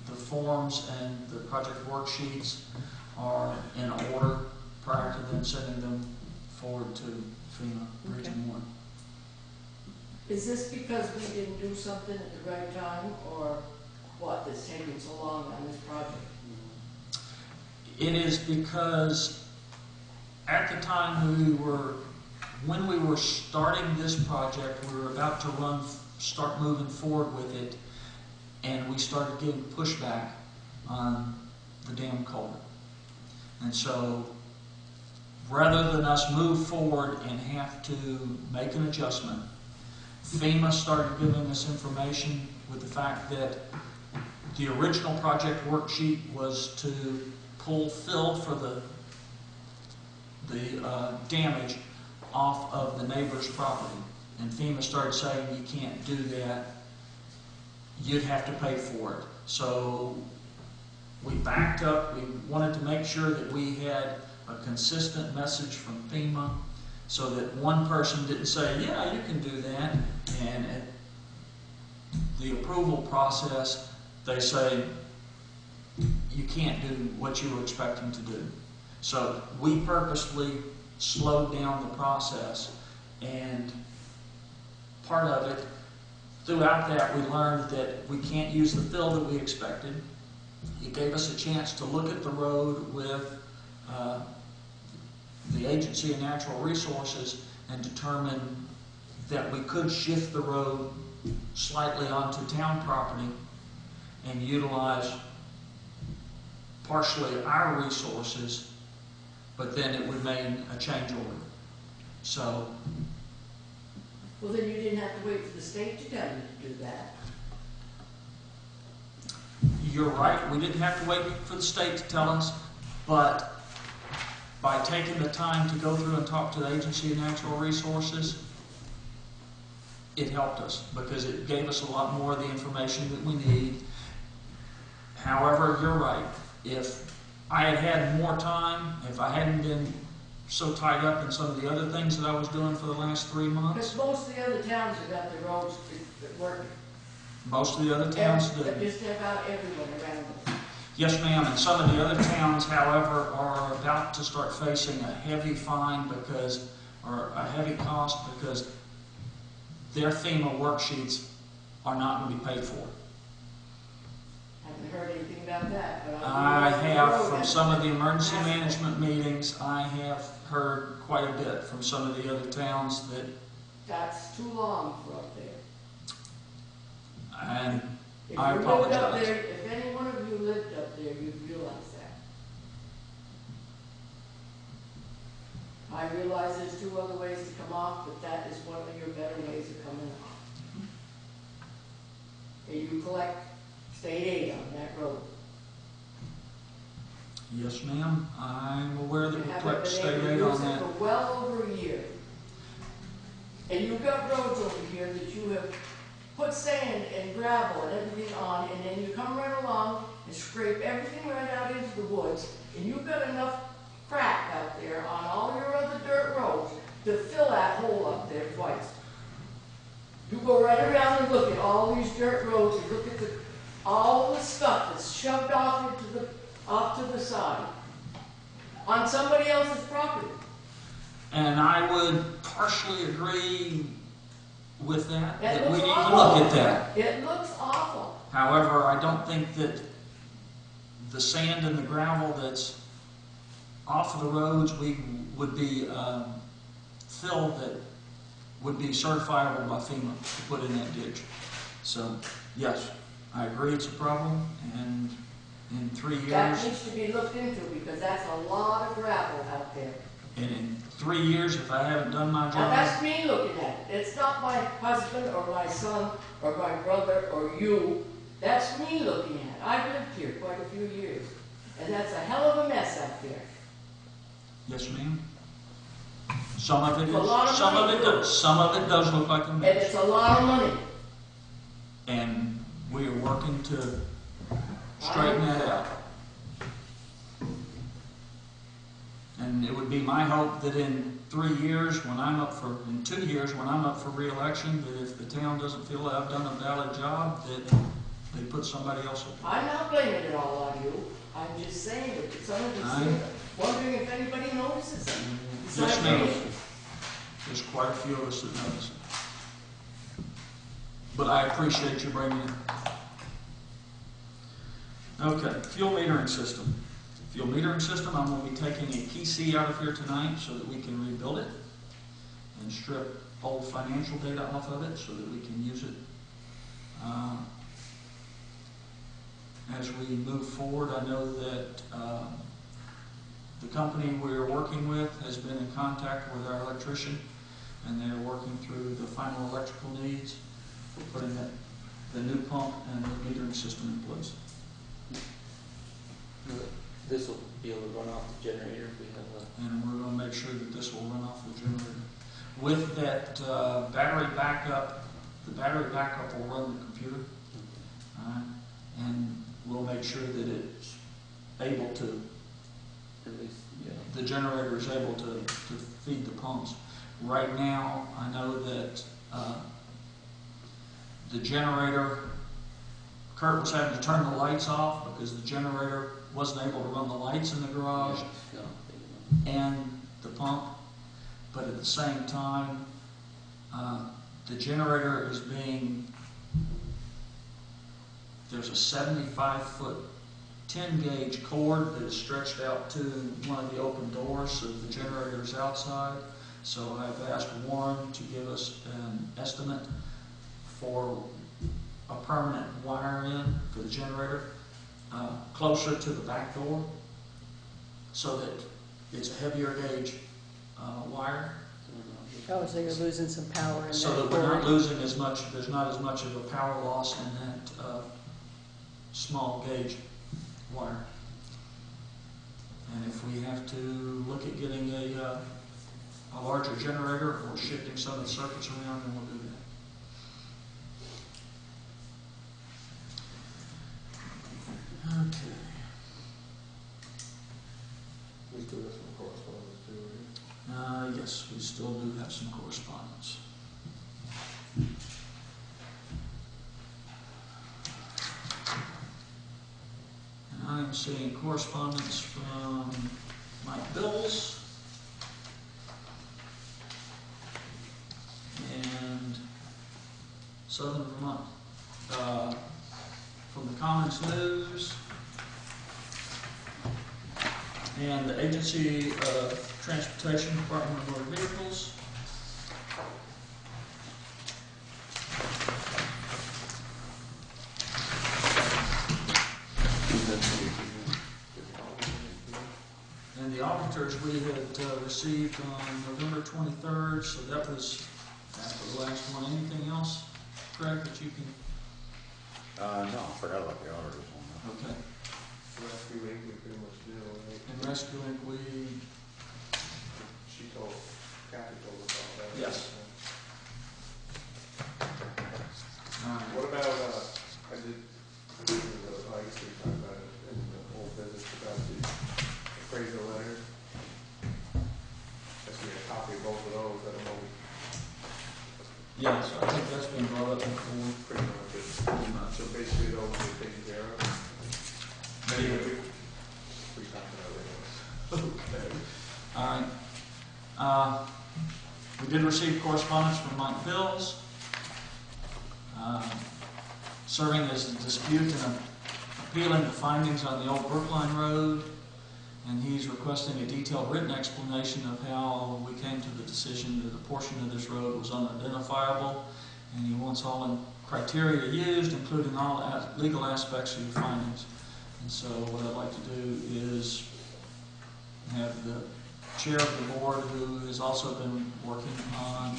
the forms and the project worksheets are in order prior to them sending them forward to FEMA Region 1. Is this because we didn't do something at the right time, or what, that's taking so long on this project? It is because at the time when we were starting this project, we were about to start moving forward with it, and we started getting pushback on the dam culvert. And so, rather than us move forward and have to make an adjustment, FEMA started giving us information with the fact that the original project worksheet was to pull fill for the damage off of the neighbor's property. And FEMA started saying, you can't do that, you'd have to pay for it. So we backed up, we wanted to make sure that we had a consistent message from FEMA so that one person didn't say, yeah, you can do that, and at the approval process, they say, you can't do what you were expecting to do. So we purposely slowed down the process, and part of it, throughout that, we learned that we can't use the fill that we expected. It gave us a chance to look at the road with the Agency of Natural Resources and determine that we could shift the road slightly onto town property and utilize partially our resources, but then it would mean a change order. So, Well, then you didn't have to wait for the state to tell you to do that. you're right, we didn't have to wait for the state to tell us, but by taking the time to go through and talk to the Agency of Natural Resources, it helped us because it gave us a lot more of the information that we need. However, you're right. If I had had more time, if I hadn't been so tied up in some of the other things that I was doing for the last 3 months, Because most of the other towns have got their roads working. most of the other towns do. Just about everyone around them. Yes, ma'am, and some of the other towns, however, are about to start facing a heavy fine or a heavy cost because their FEMA worksheets are not going to be paid for. Haven't heard anything about that, but I have, from some of the emergency management meetings, I have heard quite a bit from some of the other towns that, That's too long for up there. and If I you lived up apologize. there, if any one of you lived up there, you'd realize that. I realize there's 2 other ways to come off, but that is one of your better ways of coming off. And you collect state aid on that road. Yes, ma'am, I'm aware that You we haven't collect been state able to aid use on it that. for well over a year. And you've got roads over here that you have put sand and gravel and everything on, and then you come right along and scrape everything right out into the woods, and you've got enough crack out there on all your other dirt roads to fill that hole up there twice. You go right around and look at all these dirt roads and look at all the stuff that's shoved off to the side on somebody else's property. And I would partially agree with that It we looks need to awful. look at that. It looks awful. However, I don't think that the sand and the gravel that's off of the roads would be filled that would be certifiable by FEMA to put in that ditch. So, yes, I agree it's a problem, and in 3 That years, needs to be looked into because that's a lot of gravel out there. and in 3 years, if I haven't done my Now, job, that's me looking at it. It's not my husband or my son or my brother or you. That's me looking at it. I've lived here quite a few years. And that's a hell of a mess out there. yes, ma'am. Some of it It's a lot of is, some of money. it does, some of it does look like a And mess. it's a lot of money. And we are working to straighten that out. And it would be my hope that in 3 years, in 2 years, when I'm up for re-election, that if the town doesn't feel that I've done a valid job, that they put somebody else up. I'm not blaming it all on you. I'm just saying that some of I- it's wondering if anybody notices it. Yes, Besides ma'am. me. There's quite a few of us that notice it. But I appreciate you bringing it. Okay, fuel metering system. Fuel metering system, I'm going to be taking a PC out of here tonight so that we can rebuild it and strip old financial data off of it so that we can use it as we move forward. I know that the company we're working with has been in contact with our electrician, and they're working through the final electrical needs for putting the new pump and the metering system in place. This will be able to run off the generator if we have And we're going to make sure that this will run off the generator. With that battery backup, the battery backup will run the computer, and we'll make sure that it's able to, at least, the generator is able to feed the pumps. Right now, I know that the generator, Kurt was having to turn the lights off because the generator wasn't able to run the lights in the garage and the pump, but at the same time, the generator is there's a 75-foot 10-gauge cord that is stretched out to one of the open doors so the generator is outside. So I've asked Warren to give us an estimate for a permanent wire in for the generator closer to the back door so that it's a heavier gauge wire. Oh, so you're losing some power in So that that we're not cord. losing as much, there's not as much of a power loss in that small gauge wire. And if we have to look at getting a larger generator or shifting some of the circuits around, then we'll do that. Okay. We still got some correspondence too, right? Yes, we still do have some correspondence. And I am seeing correspondence from Mike Bills and Southern Vermont. From the Commons News and the Agency of Transportation, Department of Motor Vehicles. And the auditors we had received on November 23rd, so that was after the last one. Anything else, Craig, that you can? No, I forgot about the auditors on Okay. Rescue Inc. we pretty much do, right? And Rescue Inc., She told, Kathy told us all that. Yes. What about, I did, the ice we talked about did receive correspondence from Mike Bills, serving as a dispute and appealing the findings on the old Brookline Road, and he's requesting a detailed written explanation of how we came to the decision that a portion of this road was unidentifiable, and he wants all the criteria used, including all legal aspects of your findings. And so what I'd like to do is have the chair of the board, who has also been working on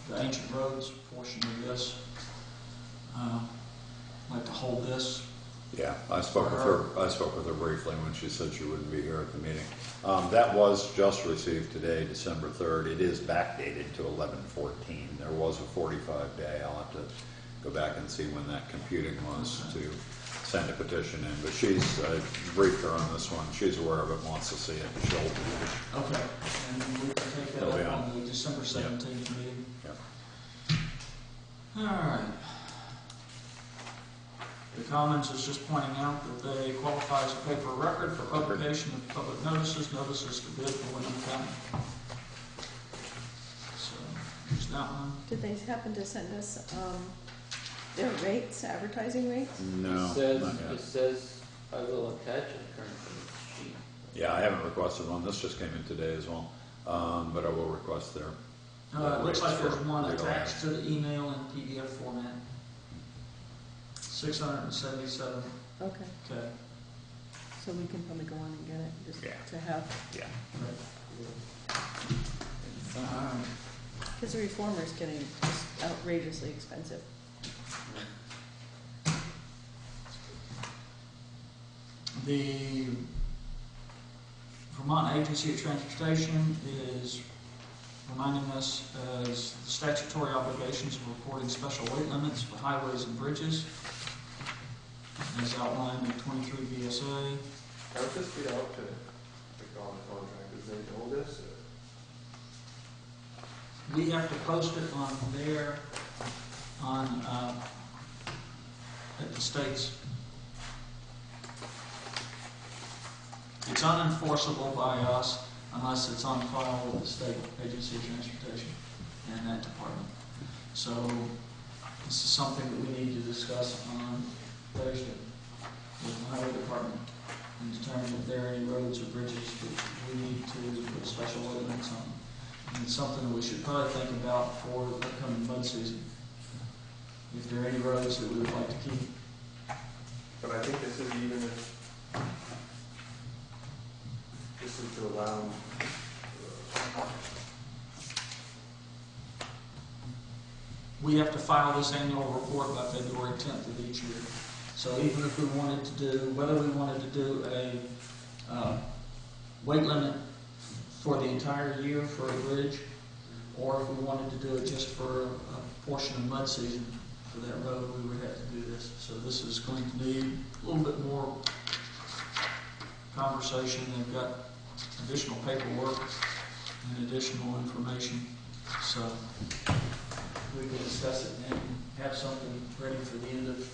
the ancient roads portion of this, like to hold this. Yeah, I spoke with her briefly when she said she wouldn't be here at the meeting. That was just received today, December 3rd. It is backdated to 11/14. There was a 45-day. I'll have to go back and see when that computing was to send a petition in. But she's briefed her on this one. She's aware of it, wants to see it. She'll do it. Okay, and we can take that It'll be up on. on the December 17th meeting. Yep. All right. The Commons is just pointing out that they qualify as a paper record for publication of public notices to bid for Wyndham County. So, there's that one. Did they happen to send us their rates, advertising rates? No, It not yet. says, I will attach a current sheet. Yeah, I haven't requested one. This just came in today as well. But I will request their. It looks like there's one legal attached to the email in PDF format. 677. Okay, Okay. so we can probably go on and get it, just Yeah. to have, Yeah. because the reformer's getting just outrageously expensive. The Vermont Agency of Transportation is reminding us as the statutory obligations of reporting special weight limits for highways and bridges, as outlined in 23 VSA. How does this get out to the contractors? They know this? We have to post it on there, at the states. It's unenforceable by us unless it's on file with the State Agency of Transportation and that department. So this is something that we need to discuss on Thursday with the Highway Department and determine if there are any roads or bridges that we need to put special weight limits on. And it's something that we should probably think about for the upcoming mud season. If there are any roads that we would like to keep. But I think this is even if, this is to allow, We have to file this annual report by February 10th of each year. So even if we wanted to do, whether we wanted to do a weight limit for the entire year for a bridge, or if we wanted to do it just for a portion of mud season for that road, we would have to do this. So this is going to need a little bit more conversation. They've got additional paperwork and additional information. So we can discuss it and have something ready for the end of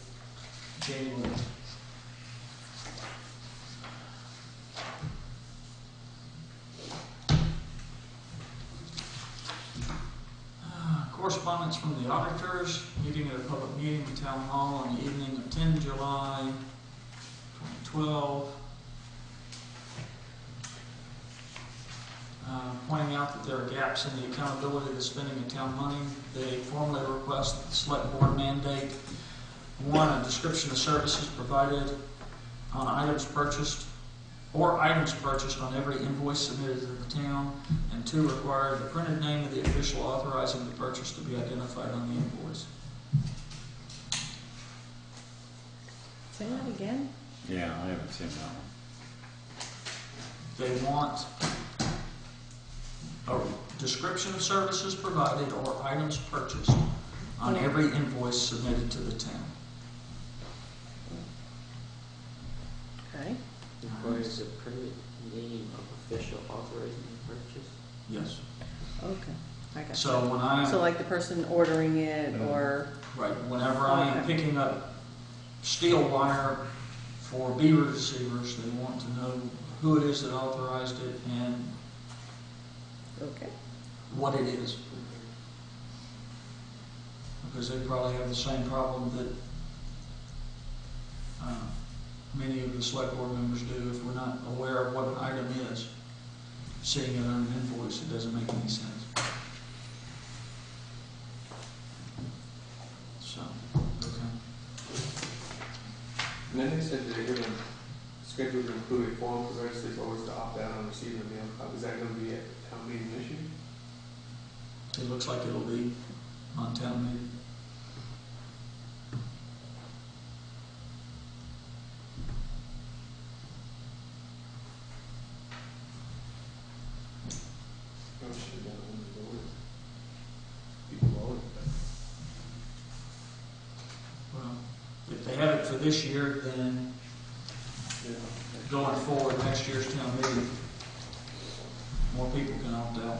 January. Correspondence from the auditors, meeting at a public meeting in Town Hall on the evening of 10 July 2012. Pointing out that there are gaps in the accountability of the spending of town money. They formally request that the select board mandate, one, a description of services provided on items purchased on every invoice submitted to the town, and two, require the printed name of the official authorizing the purchase to be identified on the invoice. Say that again? Yeah, I haven't seen that one. They want a description of services provided or items purchased on every invoice submitted to the town. Okay. Requires a printed name of official authorizing the purchase. Yes. Okay, I got So when I, So like the person ordering it, or, right, whenever I am picking up steel wire for beaver receivers, they want to know who it is that authorized it and okay, what it is. because they probably have the same problem that many of the select board members do. If we're not aware of what an item is, seeing it on an invoice, it doesn't make any sense. So, okay. And then they said they're gonna schedule to include a form for registered voters to opt out on receiving a mail copy. Is that gonna be at town meeting issue? It looks like it'll be on town meeting. Probably should have done it when they voted. People voted, but. Well, if they have it for this year, then going forward, next year's town meeting, more people can opt out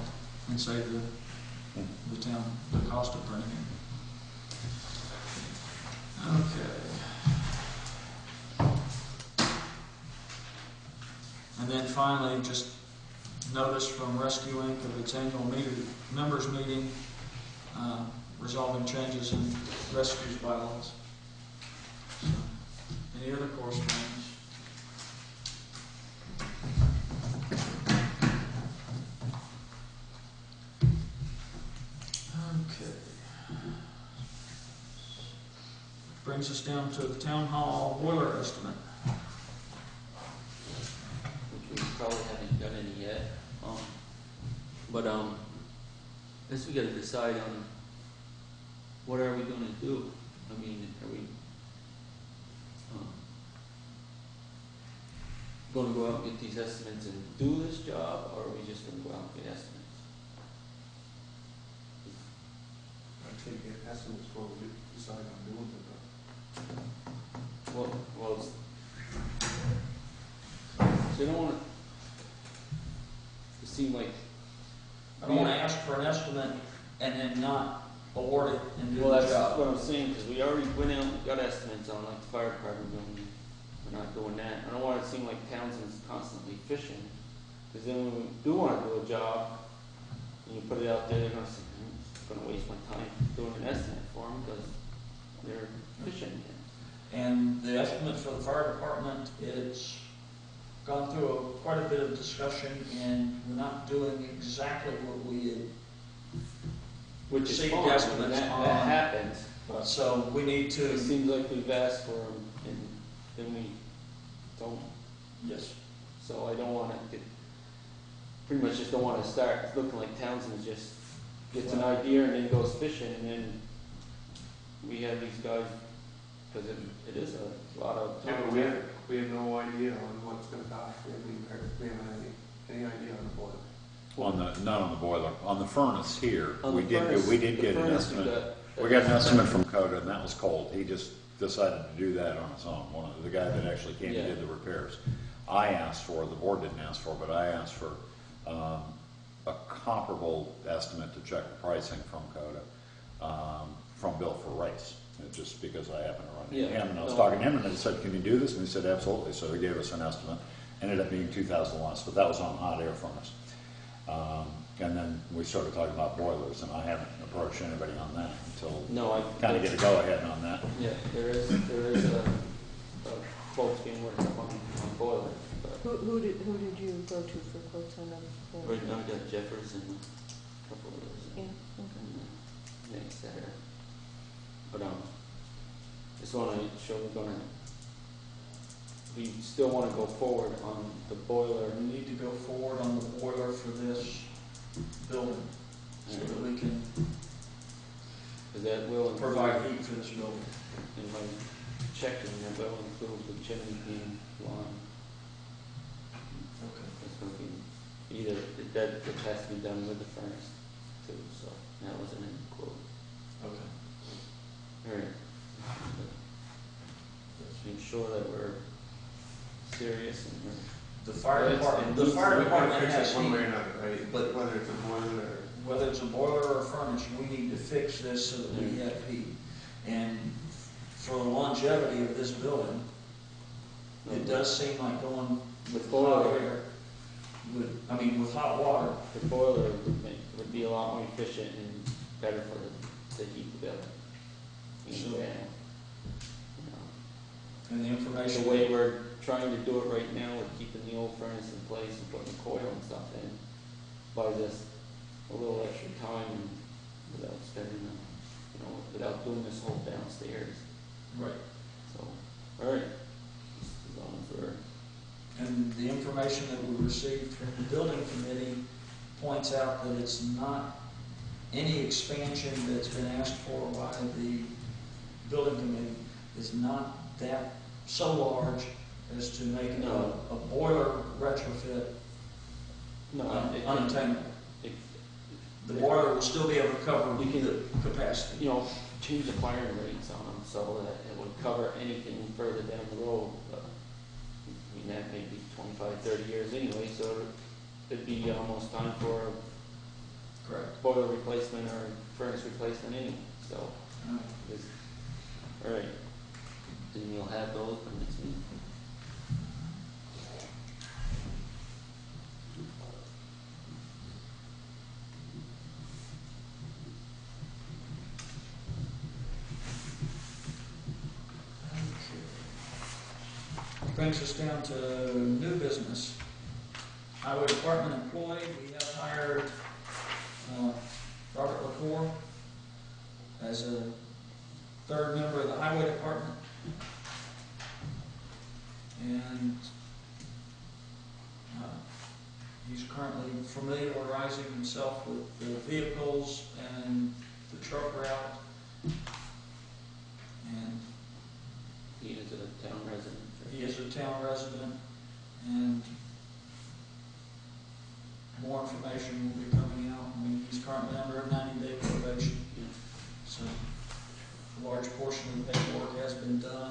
and save the town, the cost of printing it. Okay. And then finally, just notice from Rescue Inc. of its annual members meeting, resolving changes in rescues bylaws. So, any other correspondence? Okay. Brings us down to the town hall boiler estimate. Which we probably haven't got any yet. But I guess we gotta decide on what are we gonna do. I mean, are we gonna go out and get these estimates and do this job, or are we just gonna go out and get estimates? I'd take the estimates before we decide on doing it, but. Well, so you don't want to seem like. I don't want to ask for an estimate and then not award it and do Well, the that's job. what I'm saying, because we already went out and got estimates on like the fire department building. We're not doing that. I don't want it to seem like Townsend's constantly fishing, because then when we do want to do a job, and you put it out there, they're going to say, it's going to waste my time doing an estimate for them, because they're fishing again. And the estimate for the fire department, it's gone through quite a bit of discussion, and we're not doing exactly what we had. Which is See, fine, estimates and that on- happens, but So we need it to, seems like we've asked for them, and then we don't. yes, So I don't want to, pretty much just don't want to start looking like Townsend just gets an idea and then goes fishing, and then we have these guys, because it is a lot of Yeah, time. but we have no idea on what's gonna cost. We haven't any idea on the boiler. Not on the boiler, on the furnace here, On we the did furnace- get the an furnace estimate. We got an estimate from Coda, and that was cold. He just decided to do that on his own, the guy that actually came and did the repairs. I asked for, the board didn't ask for, but I asked for a comparable estimate to check the pricing from Coda, from Bill for Rice. Just because I happened to run into him, and I was talking to him, and I said, "Can you do this?" And he said, "Absolutely." So he gave us an estimate. Ended up being $2,000 less, but that was on hot air furnace. And then we started talking about boilers, and I haven't approached anybody on that until kind of get a go-ahead on that. Yeah, there is a quote being worked up on boiler, but Who did you go to for quotes on them? right now I got Jeffers and a couple of those. Yeah, okay. Next there. But just want to show we still want to go forward on the boiler. we need to go forward on the boiler for this building, so that we can Because that will provide heat for this building. in my checking, that will include the chimney being line. Okay. It's going to be either, that which has to be done with the furnace too, so that wasn't in the quote. Okay. Alright. Let's make sure that we're serious and we're. The fire department, the We fire gotta department fix has it one way or heat. another, right? But- Whether it's a boiler or. Whether it's a boiler or a furnace, we need to fix this so that we have heat. And for the longevity of this building, it does seem like going with hot boiler. air, with hot water. The boiler would be a lot more efficient and better for the heat the building. So- You know, And the information. the way we're trying to do it right now with keeping the old furnace in place and putting the coil and stuff in, buys us a little extra time and without spending, without doing this whole downstairs. Right. So, alright, as long as we're, And the information that we received from the building committee points out that it's not any expansion that's been asked for by the building committee is not that so large as to make it No. a boiler retrofit unattainable. it, The boiler will still be able to cover You can- the capacity. change the firing rates on them so that it would cover anything further down the road. But, that may be 25, 30 years anyway, so it'd be almost time for a Correct. boiler replacement or furnace replacement anyway, so. All right. Alright, then you'll have those for next meeting. Brings us down to new business. Highway Department employee, we have hired Robert LaCour as a third member of the Highway Department. And he's currently familiarizing himself with the vehicles and the truck route. And He is a town resident. he is a town resident, and more information will be coming out. I mean, he's currently under a 90-day probation, so a large portion of the paperwork has been done.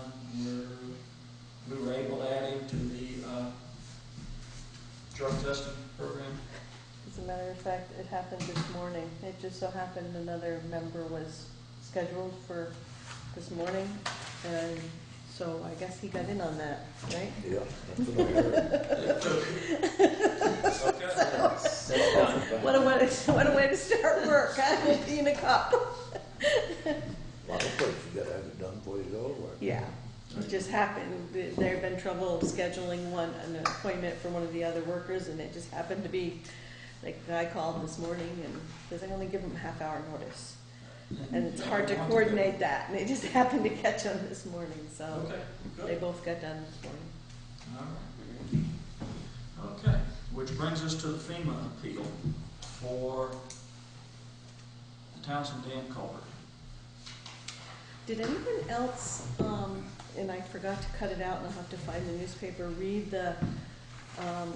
We were able to add him to the drug testing program. As a matter of fact, it happened this morning. It just so happened another member was scheduled for this morning, and so I guess he got in on that, right? Yeah, that's what I heard. Okay. That's done. What a way to start work, huh? Being a cop. A lot of places you gotta have it done before you go to work. Yeah, it just happened. There had been trouble scheduling an appointment for one of the other workers, and it just happened to be, like, the guy called this morning and says, I only give him a half-hour notice. And it's hard to coordinate that, and it just happened to catch on this morning, so Okay, they good. both got done this morning. All right. Okay, which brings us to the FEMA appeal for the Townshend Dam culvert. Did anyone else, and I forgot to cut it out and I'll have to find the newspaper, read the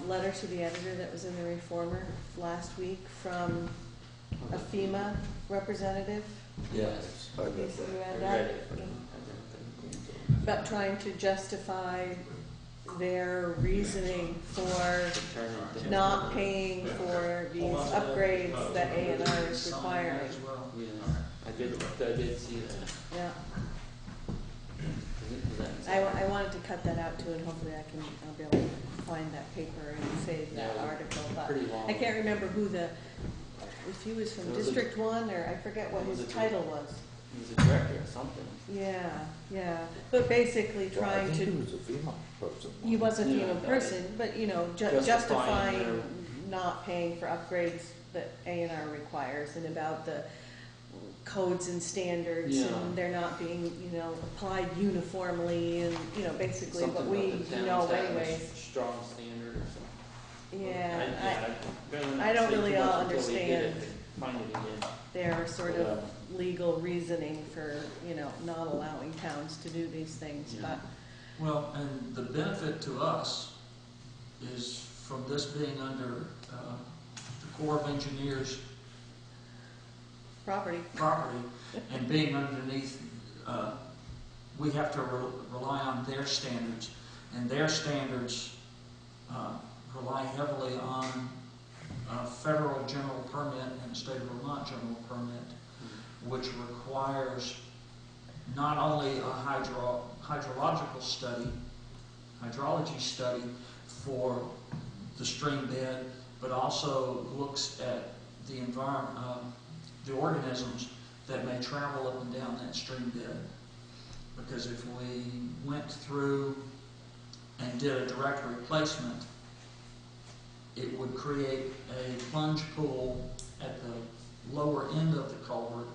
letter to the editor that was in the Reformer last week from a FEMA representative? Yes. I You guess read I that? read it, but I didn't- About trying to justify their reasoning for Turn it down. not paying for these upgrades that A&R is Sign that requiring. as well. Yeah, I did see that. Yeah, Is I that- wanted to cut that out too, and hopefully I'll be able to find that paper and save that Yeah, article, but Pretty long. I can't remember if he was from It was a- District 1, or I forget what his Was it- title was. He was a director or something. Yeah, but basically Well, I trying think he to, was a female person. he was a Yeah, FEMA person, but, Justifying justifying their- not paying for upgrades that A&R requires, and about the codes and standards, Yeah. and they're not being, applied uniformly, and, basically what Something we about the know towns having a anyways. Strong standard or something. Yeah, I'd I don't say really too much all until we get understand. it, find it again. their sort of legal reasoning for, not allowing towns to do these things, Yeah. but, Well, and the benefit to us is from this being under the Corps of Engineers property. property and being underneath, we have to rely on their standards, and their standards rely heavily on a federal general permit and a state of Vermont general permit, which requires not only a hydrology study for the stream bed, but also looks at the environment, the organisms that may travel up and down that stream bed. Because if we went through and did a direct replacement, it would create a plunge pool at the lower end of the culvert,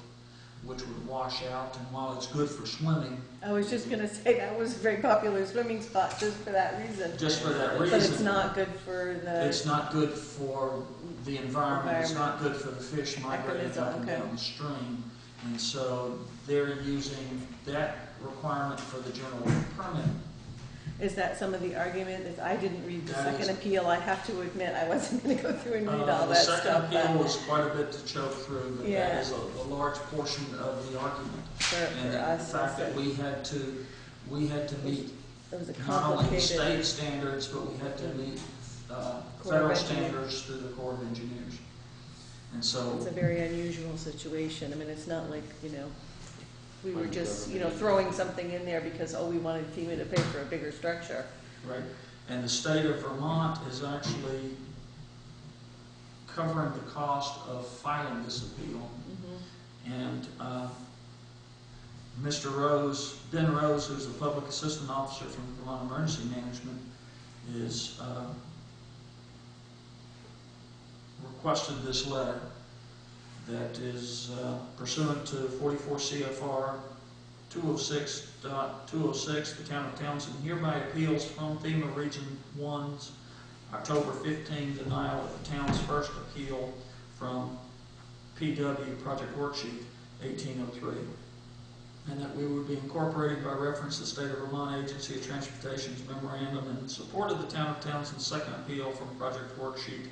which would wash out, and while it's good for swimming, I was just gonna say, that was a very popular swimming spot just for that reason. just for that But it's reason, not good for the, it's not good for the environment, it's not good for the fish migrating Mechanism, up and okay. down the stream. And so they're using that requirement for the general permit. is that some of the argument? Is I didn't read the That is- second appeal, I have to admit, I wasn't gonna go through and read all The that second stuff. appeal was quite a bit to choke through, but Yeah. that is a large portion of the argument. And For the us, fact that we had to meet it was a not only complicated, state standards, but we had to meet of federal Engineers. standards through the Corps of Engineers. And so, it's a very unusual situation. I mean, it's not like, we were just, throwing something in there because, we wanted FEMA to pay for a bigger structure. right, and the state of Vermont is actually covering the cost of filing this appeal. And Mr. Rose, Ben Rose, who's the public assistant officer from Vermont Emergency Management, is requested this letter that is pursuant to 44 CFR 206.206, the town of Townsend hereby appeals from FEMA Region 1's October 15 denial of the town's first appeal from PW Project Worksheet 1803. And that we would be incorporating by reference the State of Vermont Agency of Transportation's memorandum in support of the town of Townsend's second appeal from Project Worksheet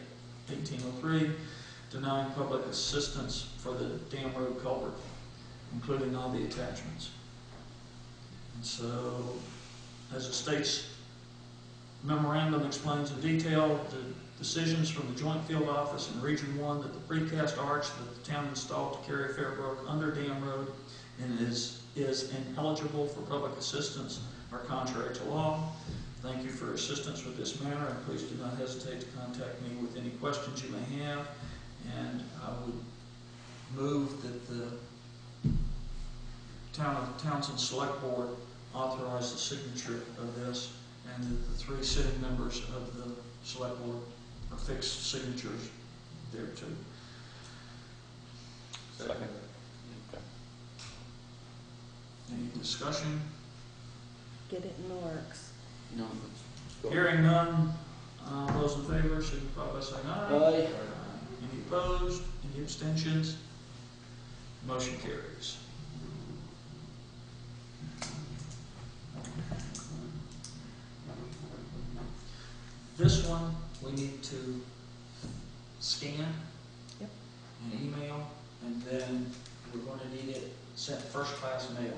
1803, denying public assistance for the Dam Road culvert, including all the attachments. And so, as the state's memorandum explains in detail, the decisions from the Joint Field Office in Region 1 that the precast arch that the town installed to carry Fairbrook under Dam Road and is ineligible for public assistance are contrary to law. Thank you for your assistance with this matter, and please do not hesitate to contact me with any questions you may have. And I would move that the Town of Townshend Select Board authorize the signature of this, and that the 3 sitting members of the Select Board affix signatures thereto. Second. Any discussion? Get it in the works. No. Hearing none, those in favor signify by saying aye. Aye. Any opposed? Any abstentions? Motion carries. This one, we need to scan Yep. and email, and then we're going to need it sent first-class mail.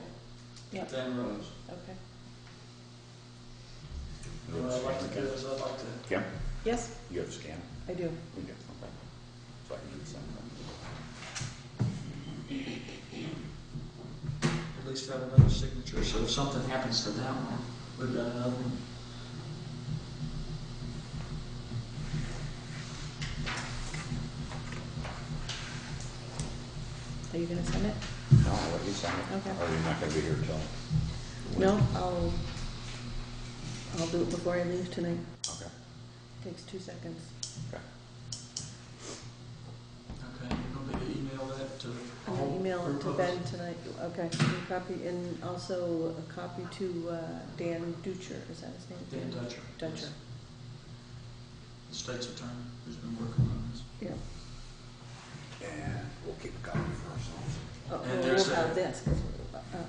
Yep. Ben Rose. Okay. What I'd like to do is I'd like to, Kim, Yes, you have a scan? I do. We do, okay. So I can do the same thing. at least have another signature, so if something happens to that one, we've got another one. Are you gonna send it? No, I'll let you sign it. Okay. Or you're not gonna be here till? No, I'll do it before I leave tonight. Okay, Takes 2 seconds. okay. Okay, you're going to email that to I'm all gonna email it group to of Ben us? tonight. Okay, and copy, and also a copy to Dan Dutcher, is that his name? Dan Dutcher. Dutcher, The state's attorney who's been working on this. yeah. And we'll keep a copy for ourselves. Oh, And well, there's we'll a- have this, 'cause,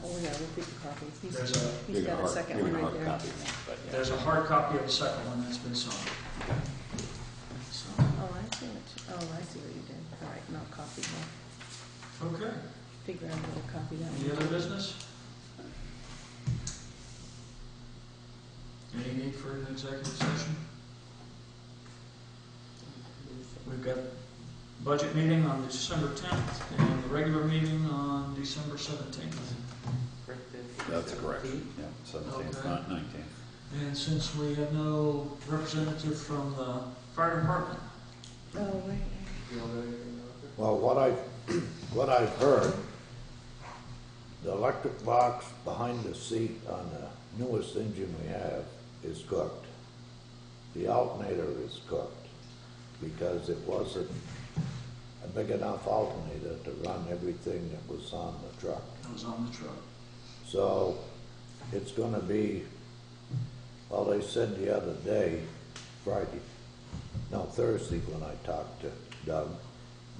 we'll keep the copies. There's a, He's got a second one right there. Copy one, but yeah. there's a hard copy of the second one that's been signed. So, Oh, I see what you did. All right, and I'll copy that. okay, Figure out how to copy that any one. other business? Any need for an executive session? We've got budget meeting on December 10th and the regular meeting on December 17th. That's correct, yeah, 17th, Okay. not 19th. And since we have no representative from the fire department, Oh, right. You know, anything out there? Well, what I've heard The electric box behind the seat on the newest engine we have is cooked. The alternator is cooked because it wasn't a big enough alternator to run everything that was on the truck. It was on the truck. So it's gonna be, well, they said the other day, Thursday when I talked to Doug,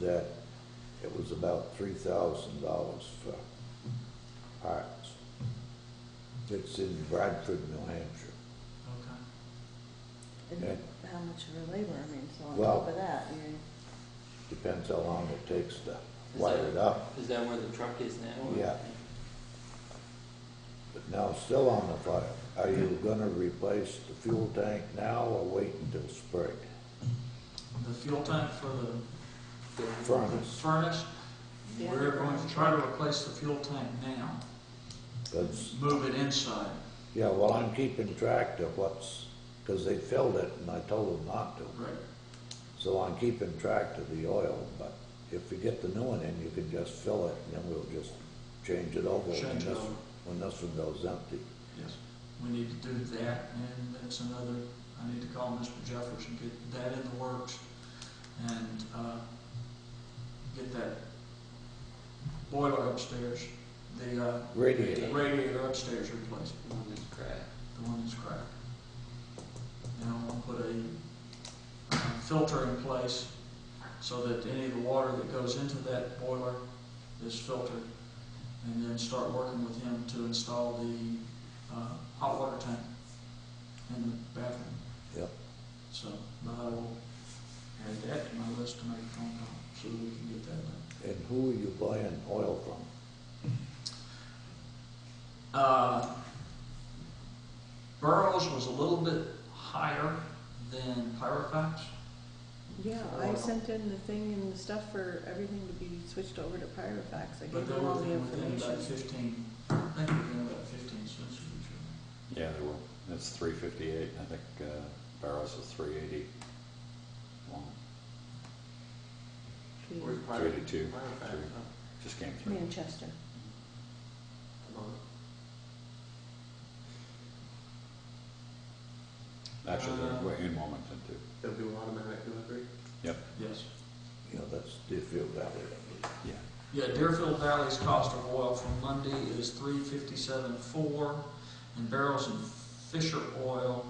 that it was about $3,000 for parts. It's in Bradford, New Hampshire. Okay. And how much of a labor, I mean, so on Well- top of that, you Depends how long it takes to wire it up. Is that where the truck is now? or- Yeah. But now, still on the fire, are you gonna replace the fuel tank now or wait until spring? The fuel tank for the Furnace, furnace, Yeah. we're going to try to replace the fuel tank now, 'cause move it inside. yeah, well, I'm keeping track of because they filled it and I told them not to. Right. So I'm keeping track of the oil, but if you get the new one in, you can just fill it and then we'll just change it over Change it over. when this one goes empty. Yes, we need to do that, and that's another, I need to call Mr. Jeffers and get that in the works, and, get that boiler upstairs, the, radiator upstairs replaced, The one that's cracked. the one that's cracked. And I'm gonna put a, filter in place, so that any of the water that goes into that boiler is filtered, and then start working with him to install the hot water tank in the bathroom. Yep. So, but I will add that to my list to make a phone call, so that we can get that done. And who are you buying oil from? Burroughs was a little bit higher than Pyrofax. Yeah, I sent in the thing and the stuff for everything to be switched over to Pyrofax. I But gave they them were all the within about information. 15, I think within about 15 cents of each other. Yeah, they will. It's 358. I think Barrows is 380. Where's Pirate? 382. Pirate Three. Just came through. Manchester. Actually, they're in Wilmington too. They'll do automatic delivery? Yep. Yes. You know, that's Deerfield Valley. Yeah. Yeah, Deerfield Valley's cost of oil for Monday is $357.4, and Barrels and Fisher Oil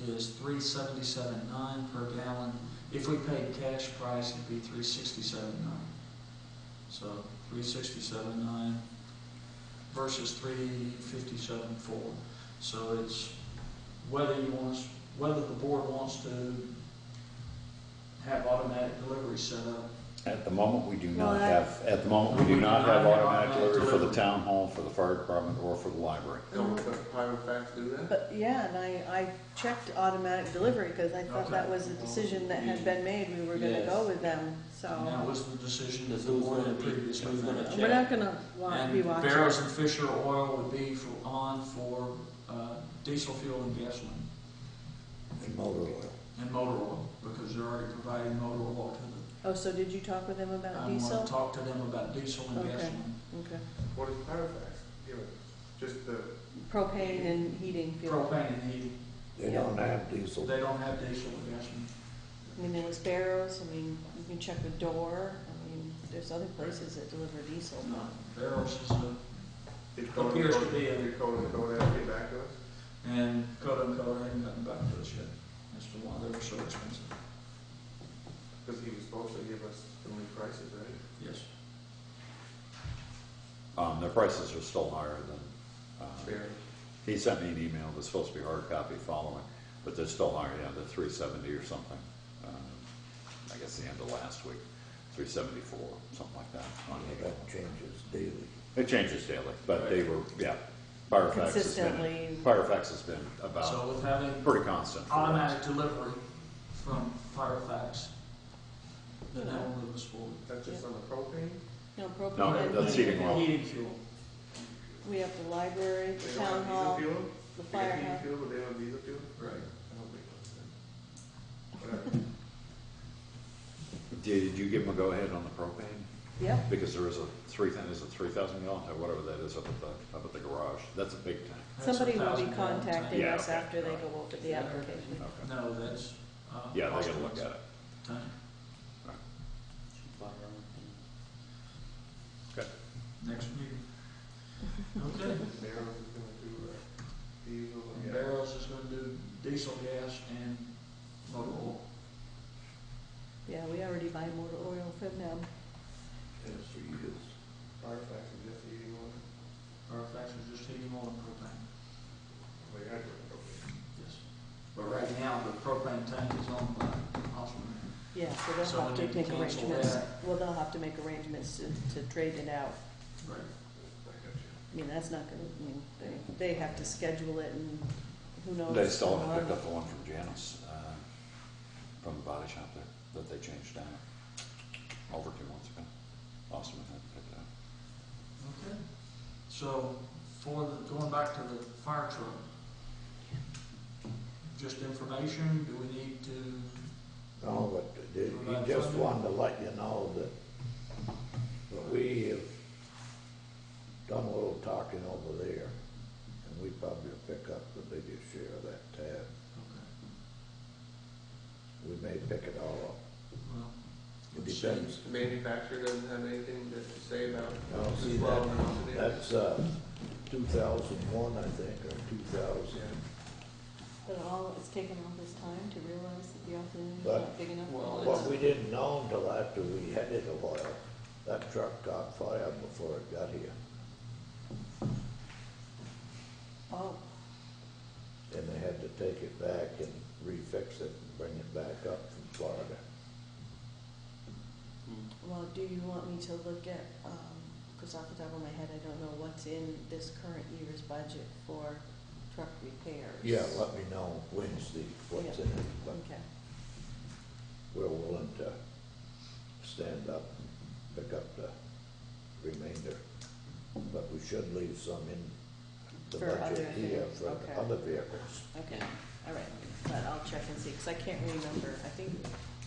is $377.9 per gallon. If we paid cash price, it'd be $367.9. So $367.9 versus $357.4. So it's whether the board wants to have automatic delivery set up. At the moment, we do not Well, have, at the moment, we do not have automatic delivery for the town hall, for the fire department, or for the library. Don't Pyrofax do that? But yeah, and I checked automatic delivery because I thought that was a decision that had been made. We were gonna Yes. go with them, And that so. was the decision that Because the who's board gonna had be- previously who's gonna made. check? We're not gonna be And watching. Barrows and Fisher Oil would be on for diesel fuel and gasoline And motor oil. and motor oil, because they're already providing motor oil to Oh, so did you talk with them the, about I'm gonna diesel? talk to them about diesel and Okay. gasoline. Okay. What is Pyrofax? Give it, just the, Propane and heating fuel. Propane and heating, They Yeah. don't have diesel. they don't have diesel and gasoline. I mean, there was Barrows, I mean, you can check with Door, I mean, there's other places that deliver diesel. No, Barrows is a, did Coda Appears to be a- did Coda ever get back to us? and Coda hadn't gotten back to us yet as to why they were so expensive. Because he was supposed to give us the new prices, right? Yes. Their prices are still higher than, Fair. he sent me an email, that's supposed to be hard copy following, but they're still higher, yeah, they're 370 or something. I guess the end of last week, 374, something like that on Eagle. That changes daily. It changes daily, but they were, yeah, Pyrofax has been, Consistently. Pyrofax has been about So with having pretty constant. for the last- automatic delivery from Pyrofax, then that will move us forward. That's just on the propane? No, propane No, and that's heating heating. oil. Heating fuel. We have the library, They the don't town have hall, diesel fuel? the They got heating firehouse. fuel, but they don't have diesel fuel? Right. I don't think so. Whatever. Did you give them a go-ahead on the propane? Yep, Because there is a 3,000 gallon, or whatever that is up at the garage. That's a big tank. That's somebody will be 1,000 gallon contacting Yeah, us okay. after they go over the application. Okay. No, that's, Yeah, they gotta look at it. tank. Fire everything. Okay. Next meeting. Okay. Barrels is gonna do, diesel and gas. Barrows is gonna do diesel gas and motor oil. Yeah, we already buy motor oil from them. Yes, we use. Firefax is just heating oil. Fairfax is just heating oil and propane. They had to propane. Yes. But right now, the propane tank is owned by Osborne. Yeah, so they'll So have we to need to make cancel arrangements. that. Well, they'll have to make arrangements to trade it out. Right. I got you. I mean, that's not gonna, I mean, they have to schedule it and who knows. They still how haven't picked long. up the one from Janice, from the body shop there, that they changed down over 2 months ago. Austin had picked it up. Okay. So going back to the fire truck, just information, do we need to? No, but he just wanted to let you know that we have done a little talking over there, and we probably will pick up the biggest share of that tab. Okay. We may pick it all up. Well, It let's depends. The manufacturer doesn't have anything to say about Now, this see well that, or not today? that's 2001, I think, or 2000. Yeah. But it's taken all this time to realize that the alternative is But not big enough. well, What we didn't know until after we had it a while, that truck caught fire before it got here. Oh, And they had to take it back and refix it and bring it back up from Florida. well, do you want me to look at, because off the top of my head, I don't know what's in this current year's budget for truck repairs. Yeah, let me know Wednesday what's in it, but Okay, we're willing to stand up and pick up the remainder. But we should leave some in the For other budget here things, for okay. other vehicles. okay, all right, but I'll check and see, because I can't remember, I think we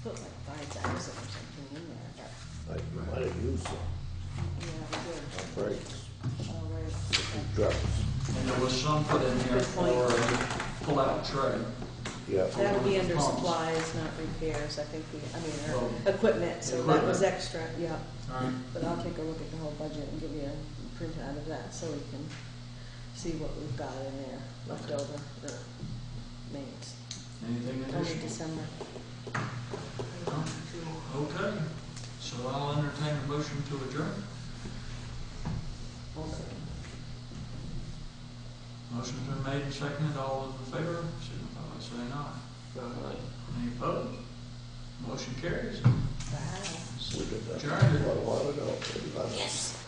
put like 5,000 or something in there, but, You might have used some yeah, we did. on brakes, All right, the okay. trucks. And there was some put in there Good point. for a pull-out tray. Yeah, That would be under Pumps. supplies, not repairs, I think Well, or equipment, so that was equipment. extra, yeah. All right. But I'll take a look at the whole budget and give you a print out of that, so we can see what we've got in there left over, the names. Anything Only additional? December. Okay, so I'll entertain a motion to adjourn. Motion's been made and seconded. All those in favor, signify by saying aye. Any opposed? Motion carries. Wow. we did that Adjourned. quite a while ago. Yes.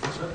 Is that